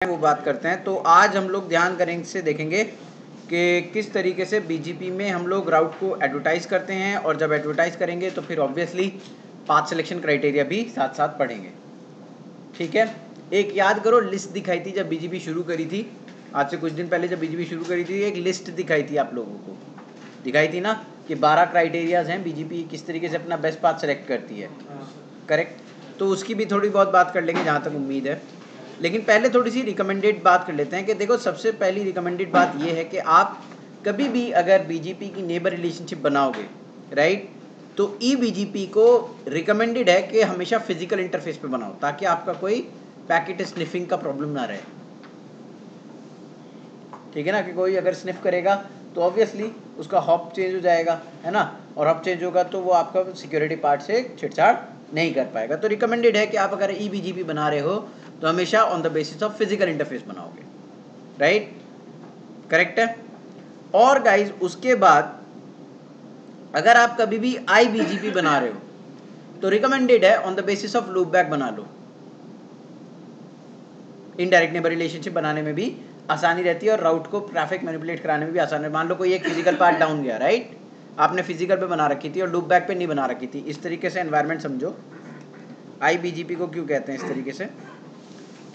वो बात करते हैं। तो आज हम लोग ध्यान करेंगे से देखेंगे कि किस तरीके से बीजीपी में हम लोग राउट को एडवर्टाइज करते हैं, और जब एडवर्टाइज करेंगे तो फिर ऑब्वियसली पाथ सिलेक्शन क्राइटेरिया भी साथ साथ पढ़ेंगे। ठीक है, एक याद करो लिस्ट दिखाई थी जब बीजीपी शुरू करी थी, आज से कुछ दिन पहले जब बीजीपी शुरू करी थी, एक लिस्ट दिखाई थी आप लोगों को, दिखाई थी ना कि 12 क्राइटेरियाज हैं, बीजीपी किस तरीके से अपना बेस्ट पाथ सेलेक्ट करती है। करेक्ट, तो उसकी भी थोड़ी बहुत बात कर लेंगे जहाँ तक उम्मीद है। लेकिन पहले थोड़ी सी रिकमेंडेड बात कर लेते हैं कि देखो, सबसे पहली रिकमेंडेड बात ये है कि आप कभी भी अगर बीजीपी की नेबर रिलेशनशिप बनाओगे, राइट, तो ई बीजीपी को रिकमेंडेड है कि हमेशा फिजिकल इंटरफेस पे बनाओ, ताकि आपका कोई पैकेट स्निफिंग का प्रॉब्लम ना रहे। ठीक है ना, कि कोई अगर स्निफ करेगा तो ऑब्वियसली उसका हॉप चेंज हो जाएगा, है ना, और हॉप चेंज होगा तो वो आपका सिक्योरिटी पार्ट से छेड़छाड़ नहीं कर पाएगा। तो रिकमेंडेड है कि आप अगर ई बीजीपी बना रहे हो तो हमेशा on the basis of physical interface बनाओगे, राइट, करेक्ट है। और गाइज उसके बाद अगर आप कभी भी आई बीजीपी बना रहे हो तो रिकमेंडेड है on the basis of loop back बना लो। इनडायरेक्ट नेबर रिलेशनशिप बनाने में भी आसानी रहती है और राउट को ट्रैफिक मैनिपुलेट कराने में भी आसानी है। मान लो कोई एक फिजिकल पार्ट डाउन गया, राइट, आपने फिजिकल पे बना रखी थी और लूप बैक पे नहीं बना रखी थी, इस तरीके से एनवायरनमेंट समझो। आई बीजीपी को क्यों कहते हैं इस तरीके से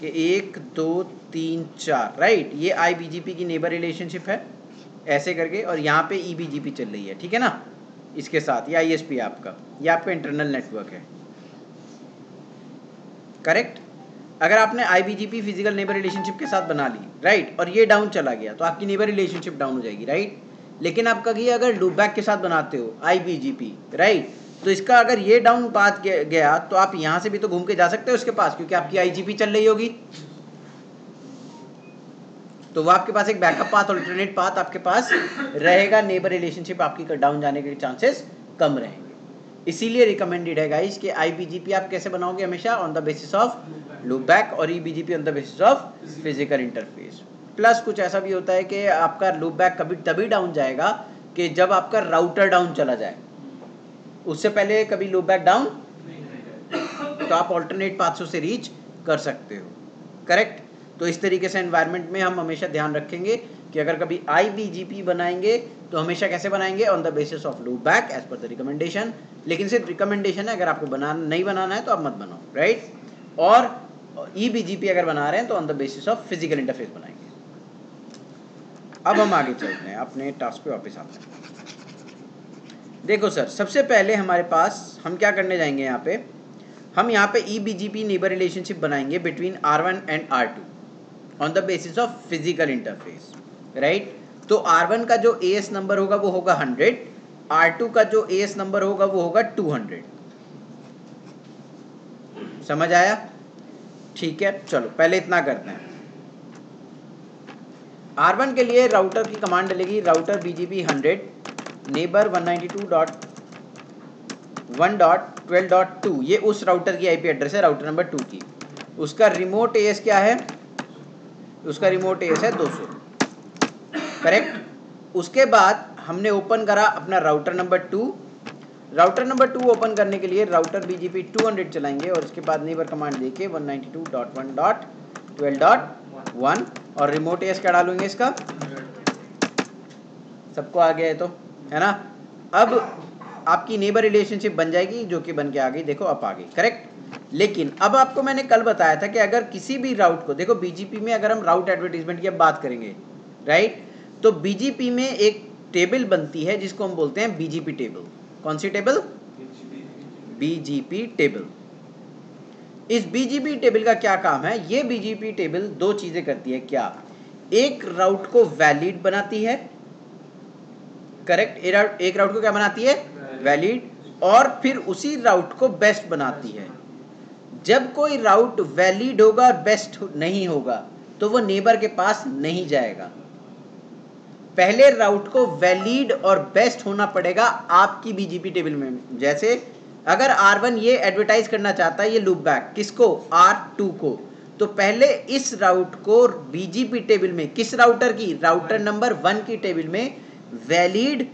कि 1 2 3 4, राइट, ये आई बीजीपी की नेबर रिलेशनशिप है ऐसे करके, और यहाँ पे ई बीजीपी चल रही है, ठीक है ना, इसके साथ ये आईएसपी आपका, ये आपका इंटरनल नेटवर्क है, करेक्ट। अगर आपने आईबीजीपी फिजिकल नेबर रिलेशनशिप के साथ बना ली, राइट, और ये डाउन चला गया तो आपकी नेबर रिलेशनशिप डाउन हो जाएगी, राइट। लेकिन आप कभी अगर लूप बैक के साथ बनाते हो आईबीजीपी, राइट, तो इसका अगर ये डाउन पाथ गया तो आप यहां से भी तो घूम के जा सकते हो उसके पास, क्योंकि आपकी आईजीपी चल रही होगी, तो वो आपके पास एक बैकअप पाथ, अल्टरनेट पाथ आपके पास रहेगा। नेबर रिलेशनशिप आपकी डाउन जाने के चांसेस कम रहेंगे। इसीलिए रिकमेंडेड है गाइस कि आईबीजीपी आप कैसे बनाओगे, हमेशा on the basis of loop back, और EBGP on the basis of physical interface. Plus कुछ ऐसा भी होता है कि आपका लूप बैक कभी तभी डाउन जाएगा कि जब आपका राउटर डाउन चला जाए, उससे पहले कभी लूप बैक डाउन तो आप ऑल्टरनेट पाथ्स से रीच कर सकते हो, करेक्ट। तो इस तरीके से एनवायरनमेंट में हम हमेशा ध्यान रखेंगे कि अगर कभी आईबीजीपी बनाएंगे तो हमेशा कैसे बनाएंगे, on the basis of loop back as per the recommendation. लेकिन सिर्फ रिकमेंडेशन है, अगर आपको नहीं बनाना है तो आप मत बनाओ, राइट। और ईबीजीपी अगर बना रहे हैं तो on the basis of physical interface बनाएंगे। अब हम आगे चलते हैं, अपने टास्क पे वापस आते हैं। देखो सर, सबसे पहले हमारे पास हम क्या करने जाएंगे, यहाँ पे हम यहाँ पे ईबीजीपी नेबर रिलेशनशिप बनाएंगे between R1 and R2 on the basis of physical interface, right. तो R1 का जो AS नंबर होगा वो होगा 100, R2 का जो AS नंबर होगा वो होगा 200। समझ आया? ठीक है, चलो पहले इतना करते हैं। R1 के लिए राउटर की कमांड डलेगी, राउटर BGP 100 नेबर 192.1.12.2, ये उस राउटर की आईपी एड्रेस है, राउटर नंबर 2 की। उसका रिमोट एएस क्या है, उसका रिमोट एएस है 200, करेक्ट। उसके बाद हमने ओपन करा अपना router number 2। Router number 2 open करने के लिए राउटर BGP 200 चलाएंगे और उसके बाद नेबर कमांड देके 192.1.12.1 और रिमोट एएस क्या डालूंगे इसका, सबको आ गया है तो, है ना। अब आपकी नेबर रिलेशनशिप बन जाएगी, जो कि बन के आ गई, देखो अब आ गई, करेक्ट। लेकिन अब आपको मैंने कल बताया था कि अगर किसी भी राउट को, देखो बीजीपी में अगर हम राउट एडवर्टाइजमेंट की अब बात करेंगे, राइट, तो बीजीपी में एक टेबल बनती है जिसको हम बोलते हैं बीजीपी टेबल। कौन सी टेबल? BGP table. इस बीजीपी टेबल का क्या काम है, ये बीजीपी टेबल दो चीजें करती है। क्या? एक राउट को वैलिड बनाती है, करेक्ट, एक राउट को क्या बनाती है, वैलिड, और फिर उसी राउट को बेस्ट बनाती है। जब कोई राउट वैलिड होगा और बेस्ट नहीं होगा तो वो नेबर के पास नहीं जाएगा। पहले राउट को वैलिड और बेस्ट होना पड़ेगा आपकी बीजीपी टेबल में। जैसे अगर R1 ये एडवर्टाइज करना चाहता है, ये लूप बैक किसको, R2 को, तो पहले इस राउट को बीजीपी टेबल में, किस राउटर की, राउटर नंबर 1 की टेबल में वैलिड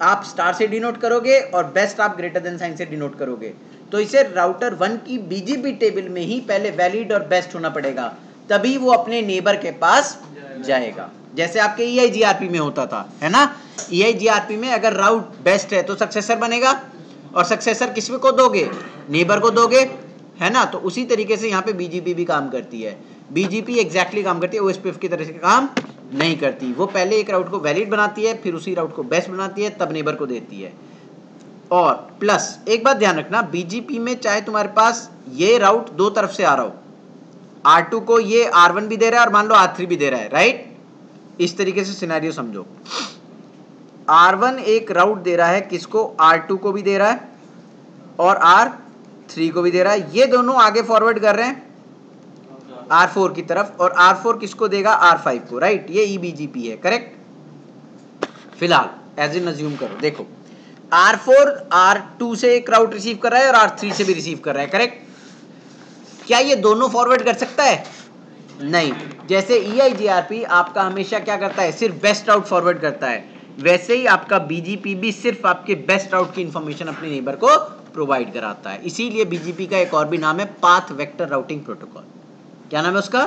आप स्टार से डिनोट करोगे और बेस्ट आप ग्रेटर देन साइन से डिनोट करोगे। तो इसे राउटर 1 की बीजीपी टेबल में ही पहले वैलिड और बेस्ट होना पड़ेगा, तभी वो अपने नेबर के पास जाएगा। जैसे आपके EIGRP में होता था, है ना, EIGRP में अगर राउट बेस्ट है तो सक्सेसर बनेगा, और सक्सेसर किस को दोगे, नेबर को दोगे, है ना। तो उसी तरीके से यहाँ पे BGP भी काम करती है। BGP एग्जैक्टली काम करती है, OSPF की तरह से काम नहीं करती। वो पहले एक राउट को वैलिड बनाती है, फिर उसी राउट को बेस्ट बनाती है, तब नेबर को देती है। और प्लस एक बात ध्यान रखना, BGP में चाहे तुम्हारे पास ये राउट दो तरफ से आ रहा हो, R2 को ये R1 भी दे रहा है और मान लो R3 भी दे रहा है, राइट। इस तरीके से सिनेरियो समझो, R1 एक राउट दे रहा है, किसको, R2 को भी दे रहा है और R3 को भी दे रहा है। ये दोनों आगे फॉरवर्ड कर रहे हैं R4 की तरफ, और R4 किसको देगा, R5 को, राइट। ये EBGP है, करेक्ट। फिलहाल एज इन अज्यूम करो, देखो R4 R2 से एक राउट रिसीव कर रहा है और R3 से भी रिसीव कर रहा है, करेक्ट। क्या ये दोनों फॉरवर्ड कर सकता है, नहीं। जैसे EIGRP आपका हमेशा क्या करता है, सिर्फ बेस्ट राउट फॉरवर्ड करता है, वैसे ही आपका BGP भी सिर्फ आपके बेस्ट राउट की इंफॉर्मेशन अपने नेबर को प्रोवाइड कराता है। इसीलिए BGP का एक और भी नाम है पाथ वेक्टर राउटिंग प्रोटोकॉल। क्या नाम है उसका,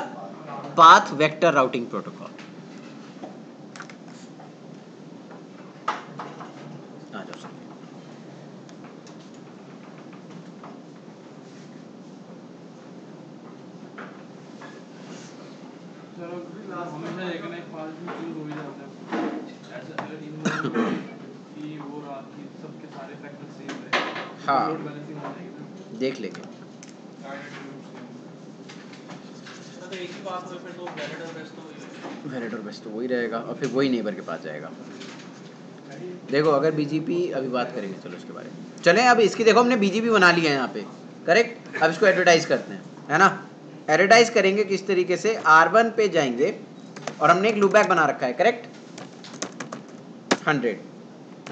पाथ वेक्टर राउटिंग प्रोटोकॉल। आ जाओ सर। हमेशा एक ना एक पास में चूज हो ही जाता है, ऐसा अगर इन दोनों की वो रात की सबके सारे फैक्टर सेम रहे, हाँ, लोड बैलेंसिंग हो जाएगी ना, देख लेंगे। तो एक ही बात हो फिर तो वैलिड और बेस्ट तो वैलिड और बेस्ट तो वही रहेगा, और फिर वही नेबर के पास जाएगा। देखो अगर BGP, अभी बात करेंगे चलो इसके बारे में। चलें अब इसकी, देखो हमने BGP बना लिया है यहाँ पे, करेक्ट। अब इसको एडवर्टाइज करते हैं, है ना। एडवर्टाइज करेंगे किस तरीके से, R1 पे जाएंगे और हमने एक लूपबैक बना रखा है, करेक्ट। 100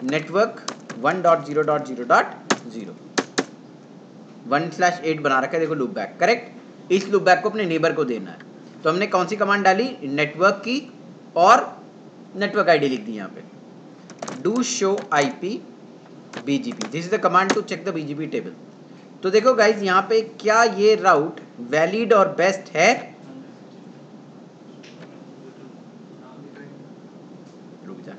नेटवर्क 1.0.0.0 1/8 बना रखा है, देखो लूपबैक, करेक्ट। इस लूपबैक को अपने नेबर को देना है, तो हमने कौन सी कमांड डाली, नेटवर्क की, और नेटवर्क आईडी लिख दी यहाँ पे, do show IP BGP। This is the command to check the BGP table. तो देखो गाइज यहाँ पे क्या ये राउट वैलिड और बेस्ट है, रुक जा,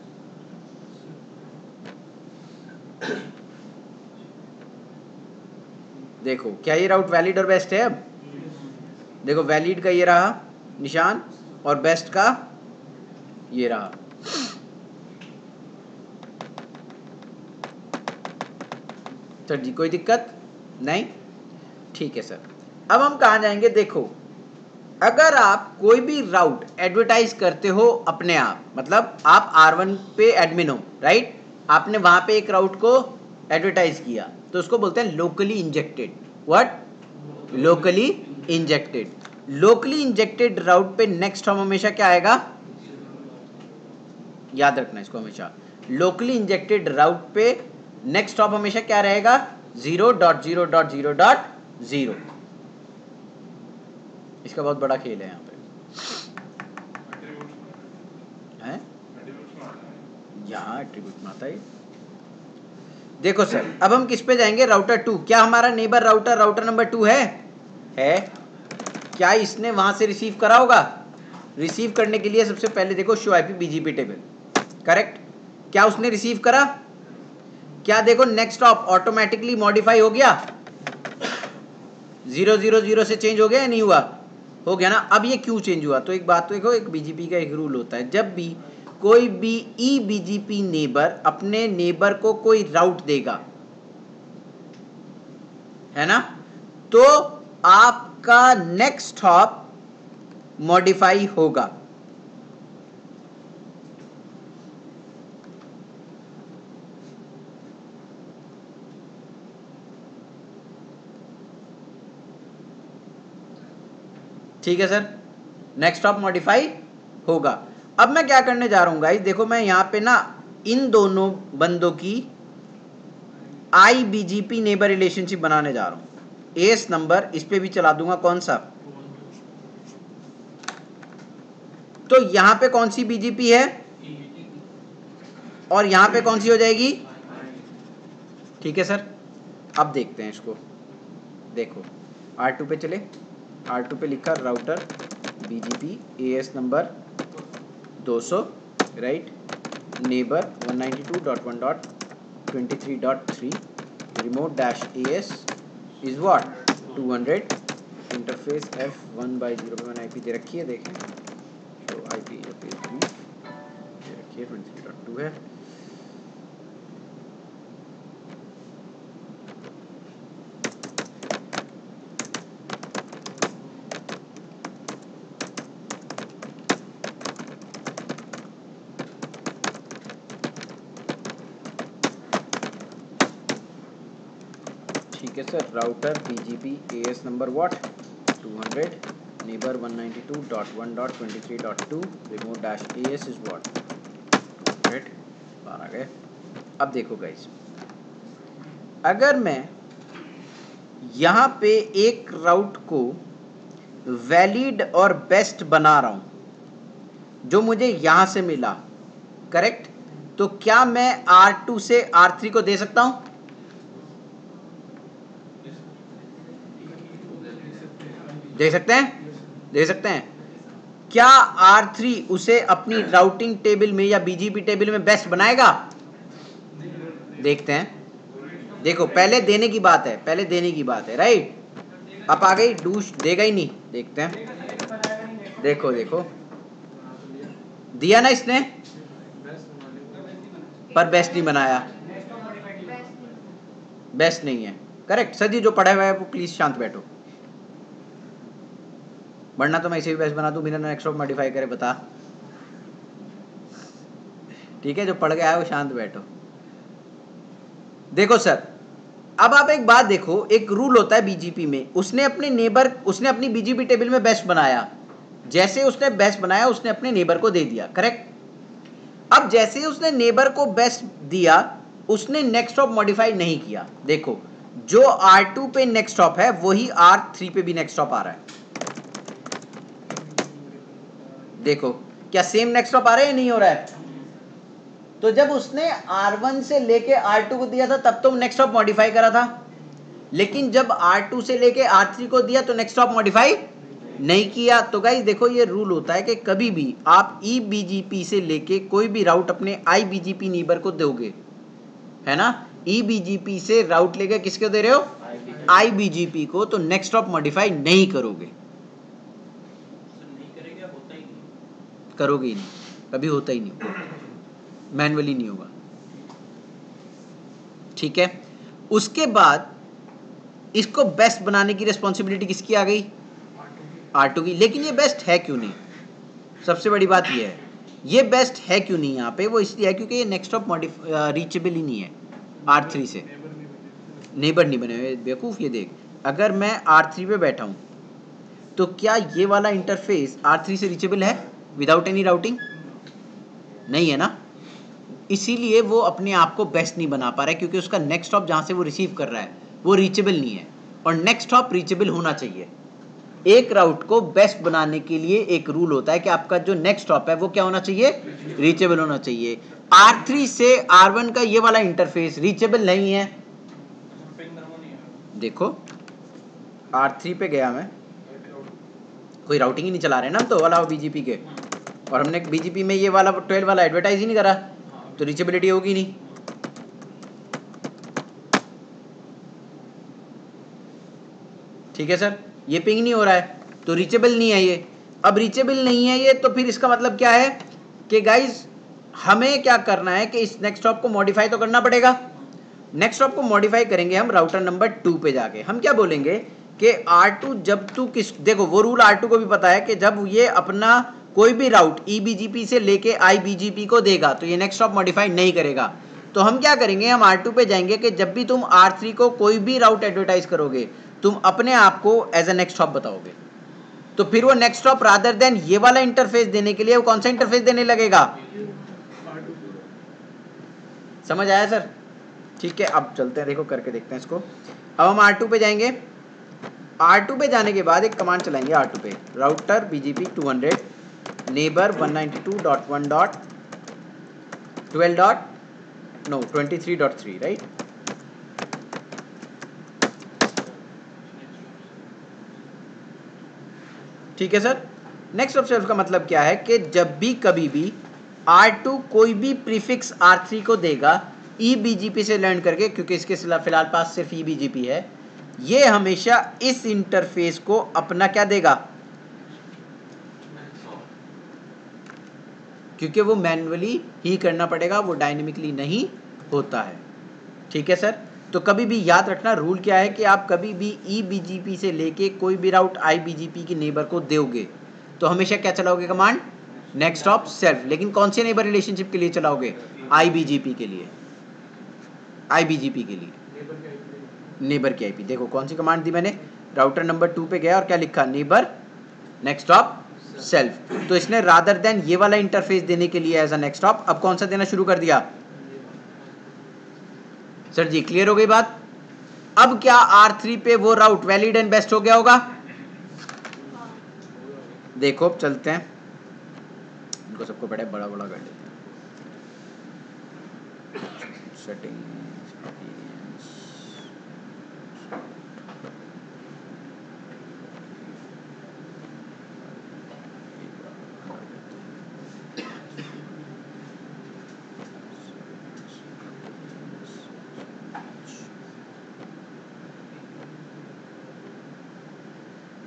देखो क्या ये राउट वैलिड और बेस्ट है। अब देखो वैलिड का ये रहा निशान और बेस्ट का ये रहा। सर जी कोई दिक्कत नहीं, ठीक है सर। अब हम कहाँ जाएंगे, देखो अगर आप कोई भी राउट एडवर्टाइज करते हो अपने आप, मतलब आप R1 पे एडमिन हो, राइट, आपने वहां पे एक राउट को एडवर्टाइज किया, तो उसको बोलते हैं locally injected. What, locally injected. Locally injected route पे नेक्स्ट हॉप हमेशा क्या आएगा, याद रखना इसको हमेशा, लोकली इंजेक्टेड राउट पे नेक्स्ट हॉप हमेशा क्या रहेगा, 0.0.0.0। इसका बहुत बड़ा खेल है यहाँ पे, है यहाँ एट्रीब्यूट में आता है। देखो सर अब हम किस पे जाएंगे, राउटर 2। क्या हमारा नेबर राउटर नंबर 2 है? क्या इसने वहां से रिसीव करा होगा? रिसीव करने के लिए सबसे पहले देखो show IP BGP table, correct. क्या उसने रिसीव करा? क्या देखो नेक्स्ट हॉप ऑटोमेटिकली मॉडिफाई हो गया, 000 से चेंज हो गया या नहीं हुआ? हो गया ना। अब ये क्यों चेंज हुआ, तो एक बात तो देखो, एक BGP का एक रूल होता है, जब भी कोई भी EBGP नेबर अपने नेबर को कोई राउट देगा, है ना, तो आपका नेक्स्ट हॉप मॉडिफाई होगा। ठीक है सर, नेक्स्ट हॉप मॉडिफाई होगा। अब मैं क्या करने जा रहा हूं गाइस, देखो मैं यहां पे ना इन दोनों बंदों की IBGP नेबर रिलेशनशिप बनाने जा रहा हूं। एस नंबर इस पे भी चला दूंगा, कौन सा, तो यहां पे कौन सी BGP है और यहां पे कौन सी हो जाएगी, ठीक है सर। अब देखते हैं इसको, देखो R2 पे चले, R2 पे लिखा router BGP AS number 200 right, neighbour 192.1.23.3 remote dash AS is what 200 interface F1/0 IP दे रखी है, देखें तो IP दे रखी है 23.2 है। ठीक है sir, router BGP AS number what 200 neighbour 192.1.23.2 remote dash AS is what 200 बाहर आ गए। अब देखो गाइस, अगर मैं यहाँ पे एक राउट को वैलिड और बेस्ट बना रहा हूँ जो मुझे यहाँ से मिला, करेक्ट, तो क्या मैं R2 से R3 को दे सकता हूँ? दे सकते हैं, दे सकते हैं। क्या R3 उसे अपनी राउटिंग टेबल में या BGP टेबल में बेस्ट बनाएगा? देखते हैं। देखो, पहले देने की बात है, पहले देने की बात है, राइट। अब आ गई डूश, देगा ही नहीं, देखते हैं। देखो देखो, दिया ना इसने, पर बेस्ट नहीं बनाया, बेस्ट नहीं है, करेक्ट। सर जी जो पढ़ा हुआ है वो प्लीज शांत बैठो, वरना तो मैं इसे भी बेस्ट बना दूं बिना नेक्स्ट ऑफ मॉडिफाई करे, बता। ठीक है, जो पढ़ गया है वो शांत बैठो। देखो सर, अब आप एक बात देखो, एक रूल होता है बीजीपी में, उसने अपने नेबर, उसने अपनी बीजीपी टेबल में बेस्ट बनाया, जैसे उसने बेस्ट बनाया उसने अपने नेबर को दे दिया, करेक्ट। अब जैसे ही उसने नेबर को बेस्ट दिया, उसने नेक्स्ट ऑफ मॉडिफाई नहीं किया। देखो, जो R2 पे नेक्स्ट ऑफ है वही R3 पे भी नेक्स्ट ऑफ आ रहा है। देखो, क्या सेम नेक्स्ट ऑफ आ रहा है या नहीं हो रहा है? तो जब उसने R1 से लेके R2 को दिया था तब तो नेक्स्ट ऑफ मॉडिफाई करा था, लेकिन जब R2 से लेके R3 को दिया तो नेक्स्ट ऑफ मॉडिफाई नहीं किया। तो गाइस देखो, ये रूल होता है कि कभी भी आप eBGP से लेके कोई भी राउट अपने iBGP नीबर को दोगे, है ना, eBGP से राउट लेके किसको दे रहे हो? iBGP को, तो नेक्स्ट ऑफ मॉडिफाई नहीं करोगे, करोगे ही नहीं, कभी होता ही नहीं, मैनुअली नहीं होगा। ठीक है, उसके बाद इसको बेस्ट बनाने की रिस्पॉन्सिबिलिटी किसकी आ गई? R2 की। लेकिन ये बेस्ट है क्यों नहीं? सबसे बड़ी बात ये है, ये बेस्ट है क्यों नहीं यहाँ पे? वो इसलिए है क्योंकि ये नेक्स्ट ऑफ रीचेबल ही नहीं है R3 से, नेबर नहीं बने हुए। बेवकूफ, ये देख, अगर मैं R3 पे बैठा हूँ तो क्या ये वाला इंटरफेस R3 से रीचेबल है विदाउट एनी राउटिंग? नहीं है ना, इसीलिए वो अपने आप को बेस्ट नहीं बना पा रहा है, क्योंकि उसका नेक्स्ट हॉप जहां से वो रिसीव कर रहा है वो रीचेबल नहीं है, और नेक्स्ट हॉप रीचेबल होना चाहिए। एक राउट को बेस्ट बनाने के लिए एक रूल होता है कि आपका जो नेक्स्ट हॉप है वो क्या होना चाहिए? रीचेबल होना चाहिए। R3 से R1 का ये वाला इंटरफेस रीचेबल नहीं है। देखो, R3 पे गया मैं, कोई राउटिंग ही नहीं चला रहे ना हम तो वाला BGP के, और हमने BGP में ये वाला 12 वाला एडवर्टाइज ही नहीं करा, तो रीचेबिलिटी होगी नहीं। ठीक है सर, ये पिंग नहीं हो रहा है तो रीचेबल नहीं है ये। अब रीचेबल नहीं है ये, तो फिर इसका मतलब क्या है कि गाइज हमें क्या करना है कि इस नेक्स्ट हॉप को मॉडिफाई तो करना पड़ेगा। नेक्स्ट हॉप को मॉडिफाई करेंगे हम राउटर नंबर 2 पे जाके। हम क्या बोलेंगे कि R2 जब तू किस, देखो वो रूल R2 को भी पता है कि जब ये अपना कोई भी राउट eBGP से लेके iBGP को देगा तो ये नेक्स्ट हॉप मॉडिफाई नहीं करेगा। तो हम क्या करेंगे, हम R2 पे जाएंगे कि जब भी तुम R3 को कोई भी राउट एडवर्टाइज करोगे तुम अपने आप को एज ए नेक्स्ट हॉप बताओगे, तो फिर वो नेक्स्ट हॉप रादर देन ये वाला इंटरफेस देने के लिए वो कौन सा इंटरफेस देने लगेगा? समझ आया सर? ठीक है, अब चलते हैं, देखो करके देखते हैं इसको। अब हम R2 पे जाएंगे। R2 पे जाने के बाद एक कमांड चलाएंगे R2 पे, राउटर BGP 200 नेबर 192.1.12.23.3 राइट। ठीक है सर, नेक्स्ट ऑफ सेल्फ का मतलब क्या है कि जब भी कभी भी R2 कोई भी प्रीफिक्स R3 को देगा EBGP से लर्न करके, क्योंकि इसके फिलहाल पास सिर्फ EBGP है, ये हमेशा इस इंटरफेस को अपना क्या देगा, क्योंकि वो मैन्युअली ही करना पड़ेगा, वो डायनेमिकली नहीं होता है। ठीक है सर, तो कभी भी याद रखना रूल क्या है कि आप कभी भी EBGP से लेके कोई भी राउट IBGP की नेबर को दोगे तो हमेशा क्या चलाओगे कमांड, नेक्स्ट ऑफ सेल्फ। लेकिन कौन से नेबर रिलेशनशिप के लिए चलाओगे, IBGP के लिए, IBGP के लिए नेबर की IP। देखो कौन सी कमांड दी मैंने, राउटर नंबर 2 पे गया और क्या लिखा, नेबर नेक्स्ट ऑफ सेल्फ। तो इसने रादर देन ये वाला इंटरफेस देने के लिए एज अ नेक्स्ट ऑफ अब कौन सा देना शुरू कर दिया। सर जी क्लियर हो गई बात। अब क्या R3 पे वो राउट वैलिड एंड बेस्ट हो गया होगा, देखो अब चलते हैं, इनको सबको बड़ा बड़ा कर लेते हैं। सेटिंग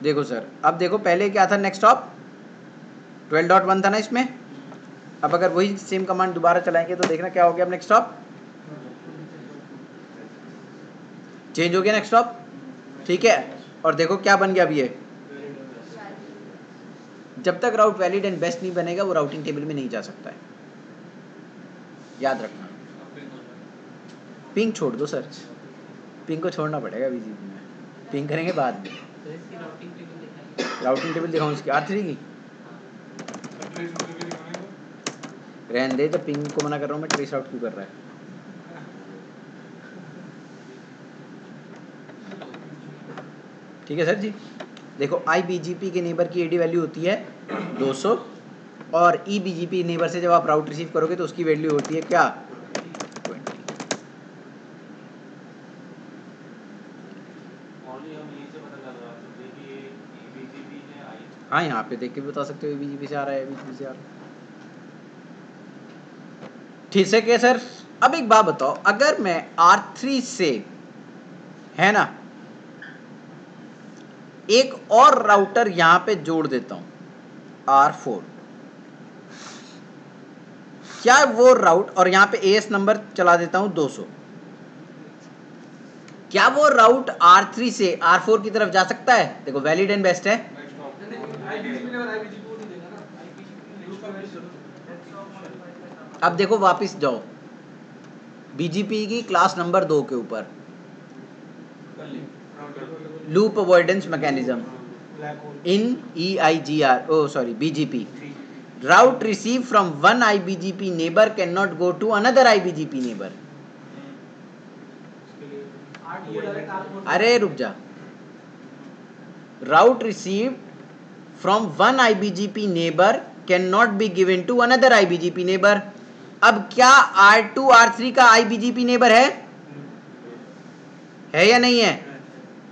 देखो सर, अब देखो पहले क्या था, नेक्स्ट ऑफ 12.1 था ना इसमें। अब अगर वही सेम कमांड दोबारा चलाएंगे तो देखना क्या हो गया, अब नेक्स्ट ऑफ चेंज हो गया, नेक्स्ट ऑफ। ठीक है, और देखो क्या बन गया अभी ये, जब तक राउट वैलिड एंड बेस्ट नहीं बनेगा वो राउटिंग टेबल में नहीं जा सकता है, याद रखना। पिंग छोड़ दो सर, पिंग को छोड़ना पड़ेगा बीजीपी में, पिंग करेंगे बाद में। राउटिंग टेबल दिखाऊं इसकी R3 की, रहने दे, तो पिंग को मना कर रहा हूँ मैं, ट्रेस आउट क्यों कर रहा है। ठीक है सर जी, देखो IBGP के नेबर की AD वैल्यू होती है 200 और EBGP नेबर से जब आप राउट रिसीव करोगे तो उसकी वैल्यू होती है क्या, 20। हाँ यहाँ पे देख के भी बता सकते हो EBGP से आ रहा है, EBGP से आ रहा है। ठीक है क्या सर। अब एक बात बताओ, अगर मैं R3 से है ना एक और राउटर यहां पे जोड़ देता हूं R4, क्या वो राउट, और यहां पे AS नंबर चला देता हूं 200, क्या वो राउट R3 से R4 की तरफ जा सकता है, देखो वैलिड एंड बेस्ट है। अब देखो वापस जाओ BGP की क्लास नंबर 2 के ऊपर, loop avoidance mechanism in BGP, route received from one IBGP neighbor cannot go to another IBGP neighbor। अरे रुक जा, route received from one IBGP neighbor cannot be given to another IBGP neighbor। अब क्या R2 R3 का IBGP neighbour है या नहीं है,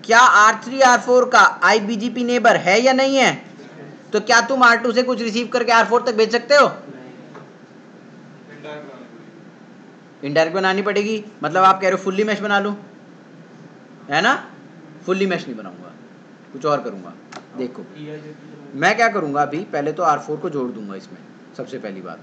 क्या R3 R4 का IBGP नेबर है या नहीं है, तो क्या तुम R2 से कुछ रिसीव करके R4 तक भेज सकते हो, इनडायरेक्ट बनानी पड़ेगी। मतलब आप कह रहे हो फुल्ली मैश बना लूं, है ना, फुल्ली मैश नहीं बनाऊंगा, कुछ और करूंगा। देखो मैं क्या करूंगा, अभी पहले तो R4 को जोड़ दूंगा इसमें, सबसे पहली बात।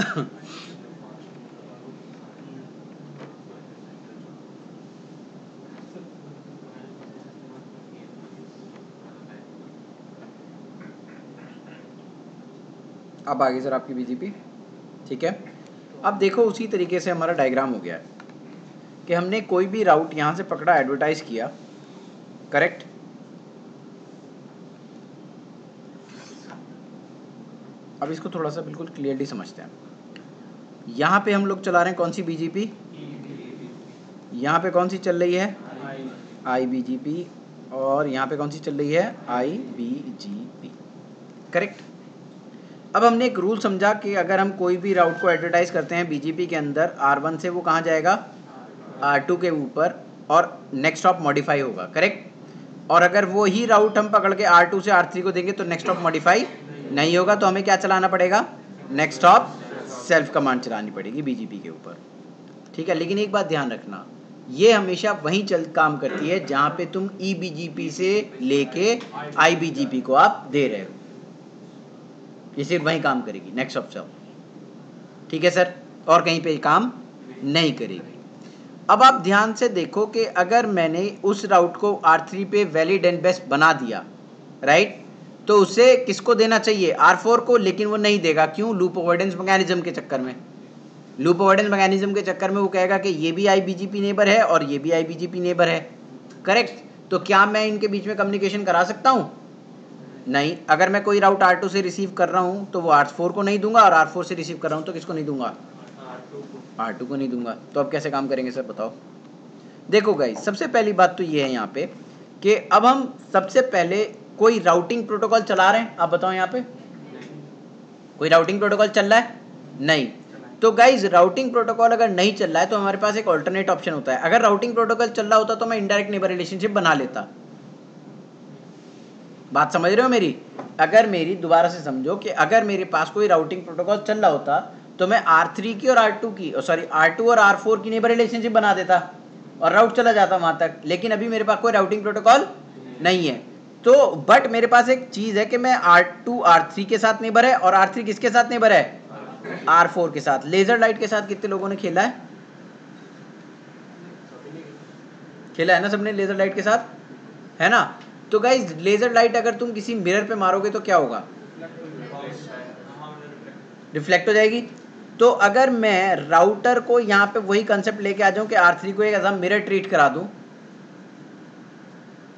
अब आगे सर आपकी बीजीपी, ठीक है। अब देखो उसी तरीके से हमारा डायग्राम हो गया है कि हमने कोई भी राउट यहाँ से पकड़ा, एडवर्टाइज किया, करेक्ट। अब इसको थोड़ा सा बिल्कुल क्लियरली समझते हैं। यहाँ पे हम लोग चला रहे हैं कौन सी बीजीपी, यहाँ पे कौन सी चल रही है, आई बीजीपी, और यहाँ पे कौन सी चल रही है, आई बीजीपी, करेक्ट। अब हमने एक रूल समझा कि अगर हम कोई भी राउट को एडवर्टाइज करते हैं बीजीपी के अंदर, R1 से वो कहाँ जाएगा, R2 के ऊपर, और नेक्स्ट स्टॉप मॉडिफाई होगा, करेक्ट। और अगर वो ही राउट हम पकड़ के R2 से R3 को देंगे तो नेक्स्ट स्टॉप मॉडिफाई नहीं होगा, तो हमें क्या चलाना पड़ेगा, नेक्स्ट स्टॉप सेल्फ कमांड चलानी पड़ेगी बीजीपी के ऊपर, ठीक है। लेकिन एक बात ध्यान रखना, ये हमेशा वहीं काम करती है जहाँ पे तुम EBGP से लेके IBGP को आप दे रहे हो, ये सिर्फ वहीं काम करेगी, नेक्स्ट स्टॉप सेल्फ, ठीक है सर, और कहीं पे काम नहीं करेगी। अब आप ध्यान से देखो कि अगर मैंने उस राउट को R3 पे वैलिड एंड बेस्ट बना दिया, राइट, तो उसे किसको देना चाहिए, R4 को, लेकिन वो नहीं देगा, क्यों, लूप अवॉइडेंस मैकेनिज्म के चक्कर में। लूप अवॉइडेंस मैकेनिज्म के चक्कर में वो कहेगा कि ये भी IBGP नेबर है और ये भी IBGP नेबर है, करेक्ट। तो क्या मैं इनके बीच में कम्युनिकेशन करा सकता हूँ, नहीं। अगर मैं कोई राउट R2 से रिसीव कर रहा हूँ तो वो R4 को नहीं दूंगा, और R4 से रिसीव कर रहा हूँ तो किसको नहीं दूंगा, R2 को नहीं दूंगा। तो अब कैसे काम करेंगे सर, बताओ। देखो गाइस, सबसे पहली बात तो ये है यहाँ पे कि अब हम सबसे पहले कोई राउटिंग प्रोटोकॉल चला रहे हैं, आप बताओ यहाँ पे कोई राउटिंग प्रोटोकॉल चल रहा है, नहीं। तो गाइज राउटिंग प्रोटोकॉल अगर नहीं चल रहा है तो हमारे पास एक ऑल्टरनेट ऑप्शन होता है। अगर राउटिंग प्रोटोकॉल चल रहा होता तो मैं इनडायरेक्ट नेबर रिलेशनशिप बना लेता, बात समझ रहे हो मेरी। अगर मेरी दोबारा से समझो कि अगर मेरे पास कोई राउटिंग प्रोटोकॉल चल रहा होता तो मैं R3 की और R2 की, सॉरी R2 और R4 की नेबर रिलेशनशिप बना देता और राउट चला जाता वहां तक। लेकिन अभी मेरे पास कोई राउटिंग प्रोटोकॉल नहीं है, तो बट मेरे पास एक चीज है कि मैं R2 R3 के साथ नेबर है और R3 किसके साथ नेबर है, R4 के साथ। लेजर लाइट के साथ कितने लोगों ने खेला है, खेला है ना सबने लेजर लाइट के साथ, है ना। तो गाइज लेजर लाइट अगर तुम किसी मिरर पे मारोगे तो क्या होगा, रिफ्लेक्ट हो जाएगी। तो अगर मैं राउटर को यहाँ पे वही कंसेप्ट लेके आ जाऊं कि R3 को एक ऐसा मिरर ट्रीट करा दूं,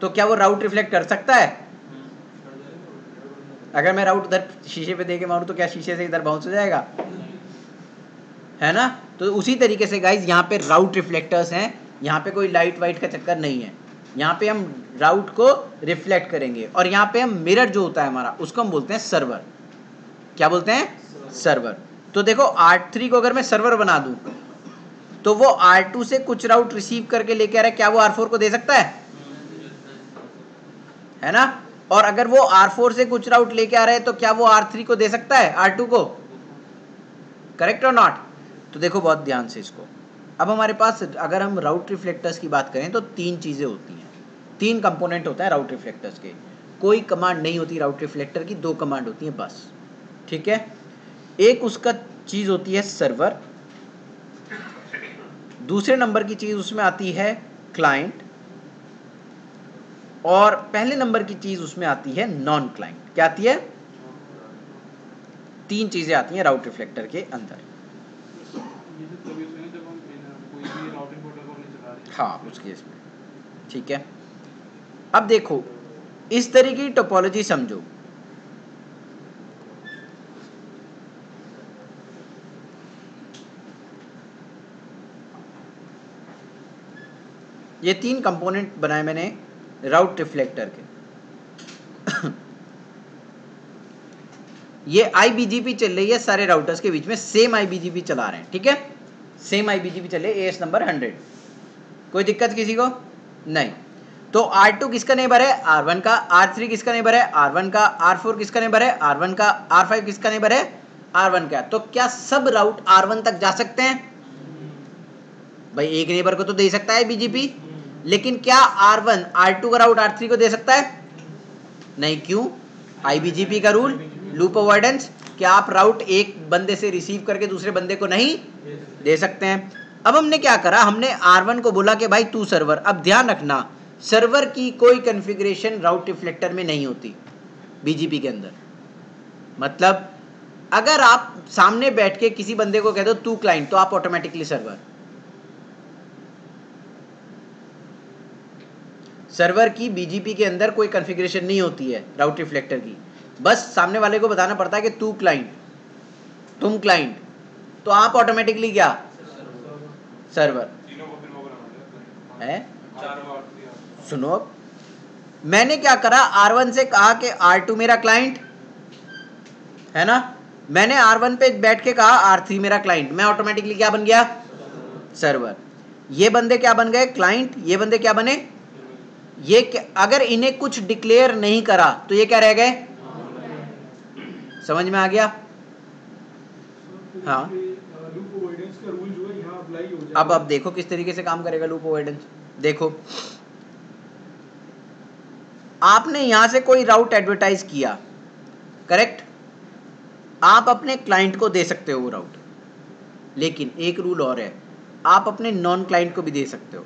तो क्या वो राउट रिफ्लेक्ट कर सकता है। अगर मैं राउट उधर शीशे पे दे के मारूं तो क्या शीशे से इधर बाउंस हो जाएगा, है ना। तो उसी तरीके से गाइज यहाँ पे राउट रिफ्लेक्टर्स हैं, यहाँ पे कोई लाइट वाइट का चक्कर नहीं है। यहाँ पे हम राउट को रिफ्लेक्ट करेंगे और यहाँ पे हम मिरर जो होता है हमारा उसको हम बोलते हैं सर्वर। क्या बोलते हैं, सर्वर। तो देखो R3 को अगर मैं सर्वर बना दूं तो वो R2 से कुछ राउट रिसीव करके लेके आ रहा है, क्या वो R4 को दे सकता है ना। और अगर वो R4 से कुछ राउट लेके आ रहा है तो क्या वो R3 को दे सकता है, R2 को, करेक्ट और नॉट। तो देखो बहुत ध्यान से इसको। अब हमारे पास अगर हम राउट रिफ्लेक्टर्स की बात करें तो तीन चीजें होती हैं, तीन कंपोनेंट होता है राउट रिफ्लेक्टर्स के। कोई कमांड नहीं होती राउट रिफ्लेक्टर की, दो कमांड होती है बस, ठीक है। एक उसका चीज होती है सर्वर, दूसरे नंबर की चीज उसमें आती है क्लाइंट, और पहले नंबर की चीज उसमें आती है नॉन क्लाइंट। क्या आती है, तीन चीजें आती हैं राउट रिफ्लेक्टर के अंदर। हाँ उस केस में, ठीक है। अब देखो इस तरह की टोपोलॉजी समझो। ये तीन कंपोनेंट बनाए मैंने राउट रिफ्लेक्टर के। ये IBGP चल रही है सारे राउटर्स के बीच में, सेम IBGP चला रहे हैं, ठीक है। सेम IBGP चले, AS नंबर 100, कोई दिक्कत किसी को नहीं। तो R2 किसका नेबर है, R1 का, R3 किसका नेबर है, R1 का, R4 किसका नेबर है, R1 का, R5 किसका नेबर है, R1 का। तो क्या सब राउट R1 तक जा सकते हैं, भाई एक नेबर को तो दे सकता है IBGP, लेकिन क्या R1 R2 का राउट R3 को दे सकता है, नहीं। क्यों, IBGP का रूल लूप अवॉइडेंस, कि आप राउट एक बंदे से रिसीव करके दूसरे बंदे को नहीं दे सकते हैं। अब हमने क्या करा, हमने R1 को बोला कि भाई तू सर्वर। अब ध्यान रखना, सर्वर की कोई कॉन्फ़िगरेशन राउट रिफ्लेक्टर में नहीं होती बीजीपी के अंदर। मतलब अगर आप सामने बैठ के किसी बंदे को कह दो तू क्लाइंट, तो आप ऑटोमेटिकली सर्वर। सर्वर की बीजीपी के अंदर कोई कॉन्फ़िगरेशन नहीं होती है राउट रिफ्लेक्टर की, बस सामने वाले को बताना पड़ता है कि तू क्लाइंट, तुम क्लाइंट, तो आप ऑटोमेटिकली क्या सर्वर है। सुनो, मैंने क्या करा, R1 से कहा कि R2 मेरा क्लाइंट है ना, मैंने R1 पे बैठ के कहा R3 मेरा क्लाइंट, मैं ऑटोमेटिकली क्या बन गया सर्वर। ये बंदे क्या बन गए क्लाइंट, ये बंदे क्या बने ये अगर इन्हें कुछ डिक्लेयर नहीं करा तो ये क्या रह गए, समझ में आ गया। हाँ, अब देखो किस तरीके से काम करेगा लूप अवॉइडेंस। देखो, आपने यहां से कोई राउट एडवर्टाइज किया, करेक्ट, आप अपने क्लाइंट को दे सकते हो वो राउट, लेकिन एक रूल और है, आप अपने नॉन क्लाइंट को भी दे सकते हो।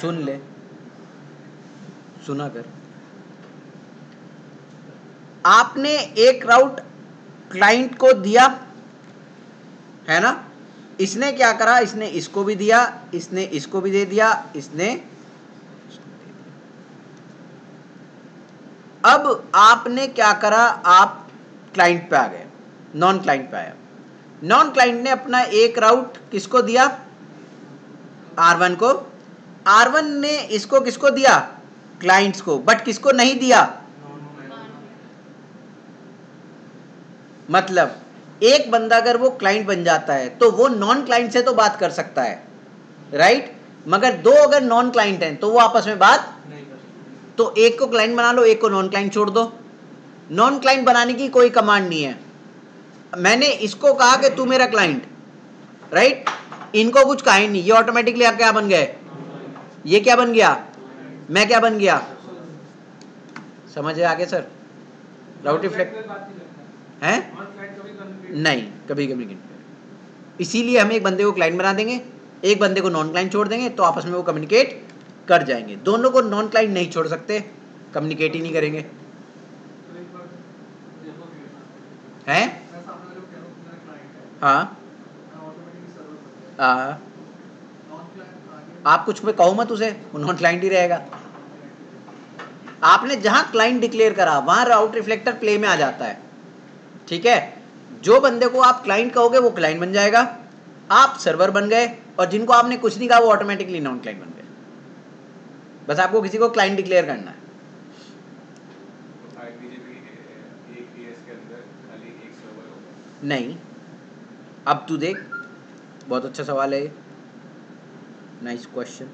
सुन ले, सुना कर, आपने एक राउट क्लाइंट को दिया है ना, इसने क्या करा, इसने इसको भी दिया, इसने इसको भी दे दिया, इसने, अब आपने क्या करा, आप क्लाइंट पे आ गए, नॉन क्लाइंट पे आया। नॉन क्लाइंट ने अपना एक राउट किसको दिया, R1 को, R1 ने इसको किसको दिया, क्लाइंट्स को, बट किसको नहीं दिया। मतलब एक बंदा अगर वो क्लाइंट बन जाता है तो वो नॉन क्लाइंट से तो बात कर सकता है, राइट, मगर दो अगर नॉन क्लाइंट हैं तो वो आपस में बात नहीं कर सकते। तो एक को क्लाइंट बना लो, एक को नॉन क्लाइंट छोड़ दो। नॉन क्लाइंट बनाने की कोई कमांड नहीं है, मैंने इसको कहा कि तू मेरा क्लाइंट, राइट, इनको कुछ कहा ही नहीं, ये ऑटोमेटिकली क्या बन गए, ये क्या बन गया, मैं क्या बन गया, समझे आगे सर। राउट रिफ्लेक्ट है नहीं, कभी कम्युनिकेट, इसीलिए हम एक बंदे को क्लाइंट बना देंगे, एक बंदे को नॉन क्लाइंट छोड़ देंगे, तो आपस में वो कम्युनिकेट कर जाएंगे। दोनों को नॉन क्लाइंट नहीं छोड़ सकते, कम्युनिकेट ही नहीं करेंगे, हैं। हाँ, आप कुछ पे कहो मत उसे, वो नॉन क्लाइंट ही रहेगा। आपने जहां क्लाइंट डिक्लेयर करा वहां राउट रिफ्लेक्टर प्ले में आ जाता है, ठीक है। जो बंदे को आप क्लाइंट कहोगे वो क्लाइंट बन जाएगा, आप सर्वर बन गए, और जिनको आपने कुछ नहीं कहा वो ऑटोमेटिकली नॉन क्लाइंट बन गए। बस आपको किसी को क्लाइंट डिक्लेयर करना है। नहीं, अब तू देख, बहुत अच्छा सवाल है ये, नाइस क्वेश्चन।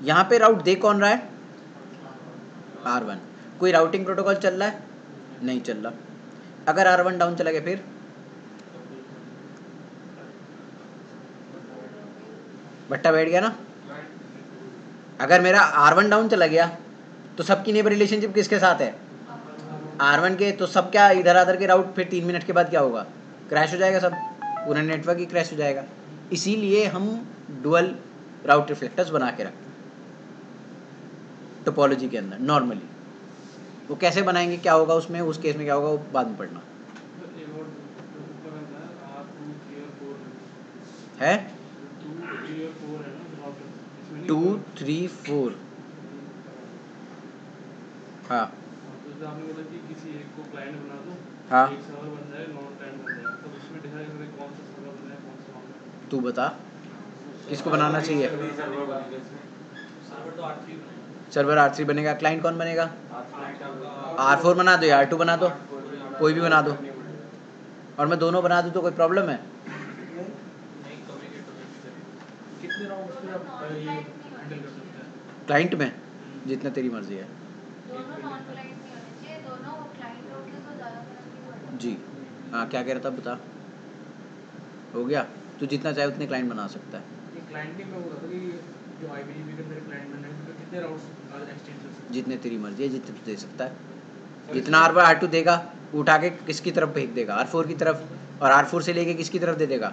यहां पे राउट देख कौन रहा है, R1। कोई राउटिंग प्रोटोकॉल चल रहा है, नहीं चल रहा। अगर R1 डाउन चला गया फिर बट्टा बैठ गया ना। अगर मेरा R1 डाउन चला गया तो सबकी नेबर रिलेशनशिप किसके साथ है, R1 के, तो सब क्या इधर आधर के राउट फिर 3 मिनट के बाद क्या होगा, क्रैश हो जाएगा, सब पूरा नेटवर्क ही क्रैश हो जाएगा। इसीलिए हम डुअल राउट रिफ्लेक्टर्स बना के रखते हैं टोपोलॉजी के अंदर। नॉर्मली वो कैसे बनाएंगे, क्या होगा उसमें, उस केस में क्या होगा वो बाद में पढ़ना है। 2 3 4 हाँ, तो आपने बोला कि किसी एक को क्लाइंट बना दो, हाँ, एक सर्वर बन जाए, नॉन क्लाइंट बन जाए, तो उसमें डिसाइड करें कौन सा सर्वर बना है, कौन सा नॉन क्लाइंट। तू बता किसको बनाना चाहिए। सर्वर तो R3 सर्वर R3 बनेगा, क्लाइंट कौन बनेगा, R4 बना दो या R2 बना दो, कोई भी बना दो। और मैं दोनों बना दूं तो कोई प्रॉब्लम है, कितने राउंड्स पे आप ये हैंडल कर सकते हैं क्लाइंट में जितना तेरी मर्जी है। दोनों नॉन क्लाइंट नहीं होने चाहिए, दोनों क्लाइंट होंगे तो ज़्यादा फर्क नहीं पड़ता। जी हाँ, क्या कह रहा था बता, हो गया, तू जितना चाहे उतने क्लाइंट बना सकता है। क्लाइंट नहीं, मैं बोल रहा था कि जो IPGP के मेरे क्लाइंट बनने हैं उनके कितने राउट्स एक्सचेंज कर सकते हैं? जितने तेरी मर्जी है, जितने तू दे सकता है। जितना R2 देगा उठा के किसकी तरफ भेज देगा, R4 की तरफ, और R4 से लेके किसकी तरफ दे देगा,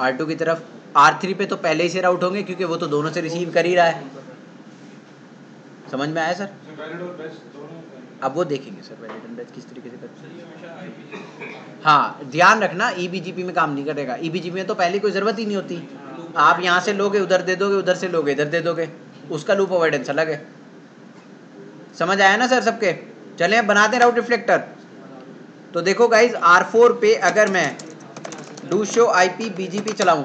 R2 की तरफ। R3 पे तो पहले ही से राउट होंगे क्योंकि वो तो दोनों से रिसीव कर ही रहा है। समझ में आया सर? वैलिड और बेस्ट दोनों अब वो देखेंगे सर वैलिड एंड बेस्ट किस तरीके से करते हैं। सही हमेशा IPGP। हाँ ध्यान रखना, EBGP में काम नहीं करेगा। EBGP में तो पहले कोई ज़रूरत ही नहीं होती, आप यहाँ से लोगे उधर दे दोगे, उधर से लोगे इधर दे दोगे, उसका लूप अवॉइडेंस अलग है। समझ आया ना सर सबके? चलें अब बनाते हैं राउट रिफ्लेक्टर। तो देखो गाइज R4 पे अगर मैं डू शो IPBGP चलाऊं,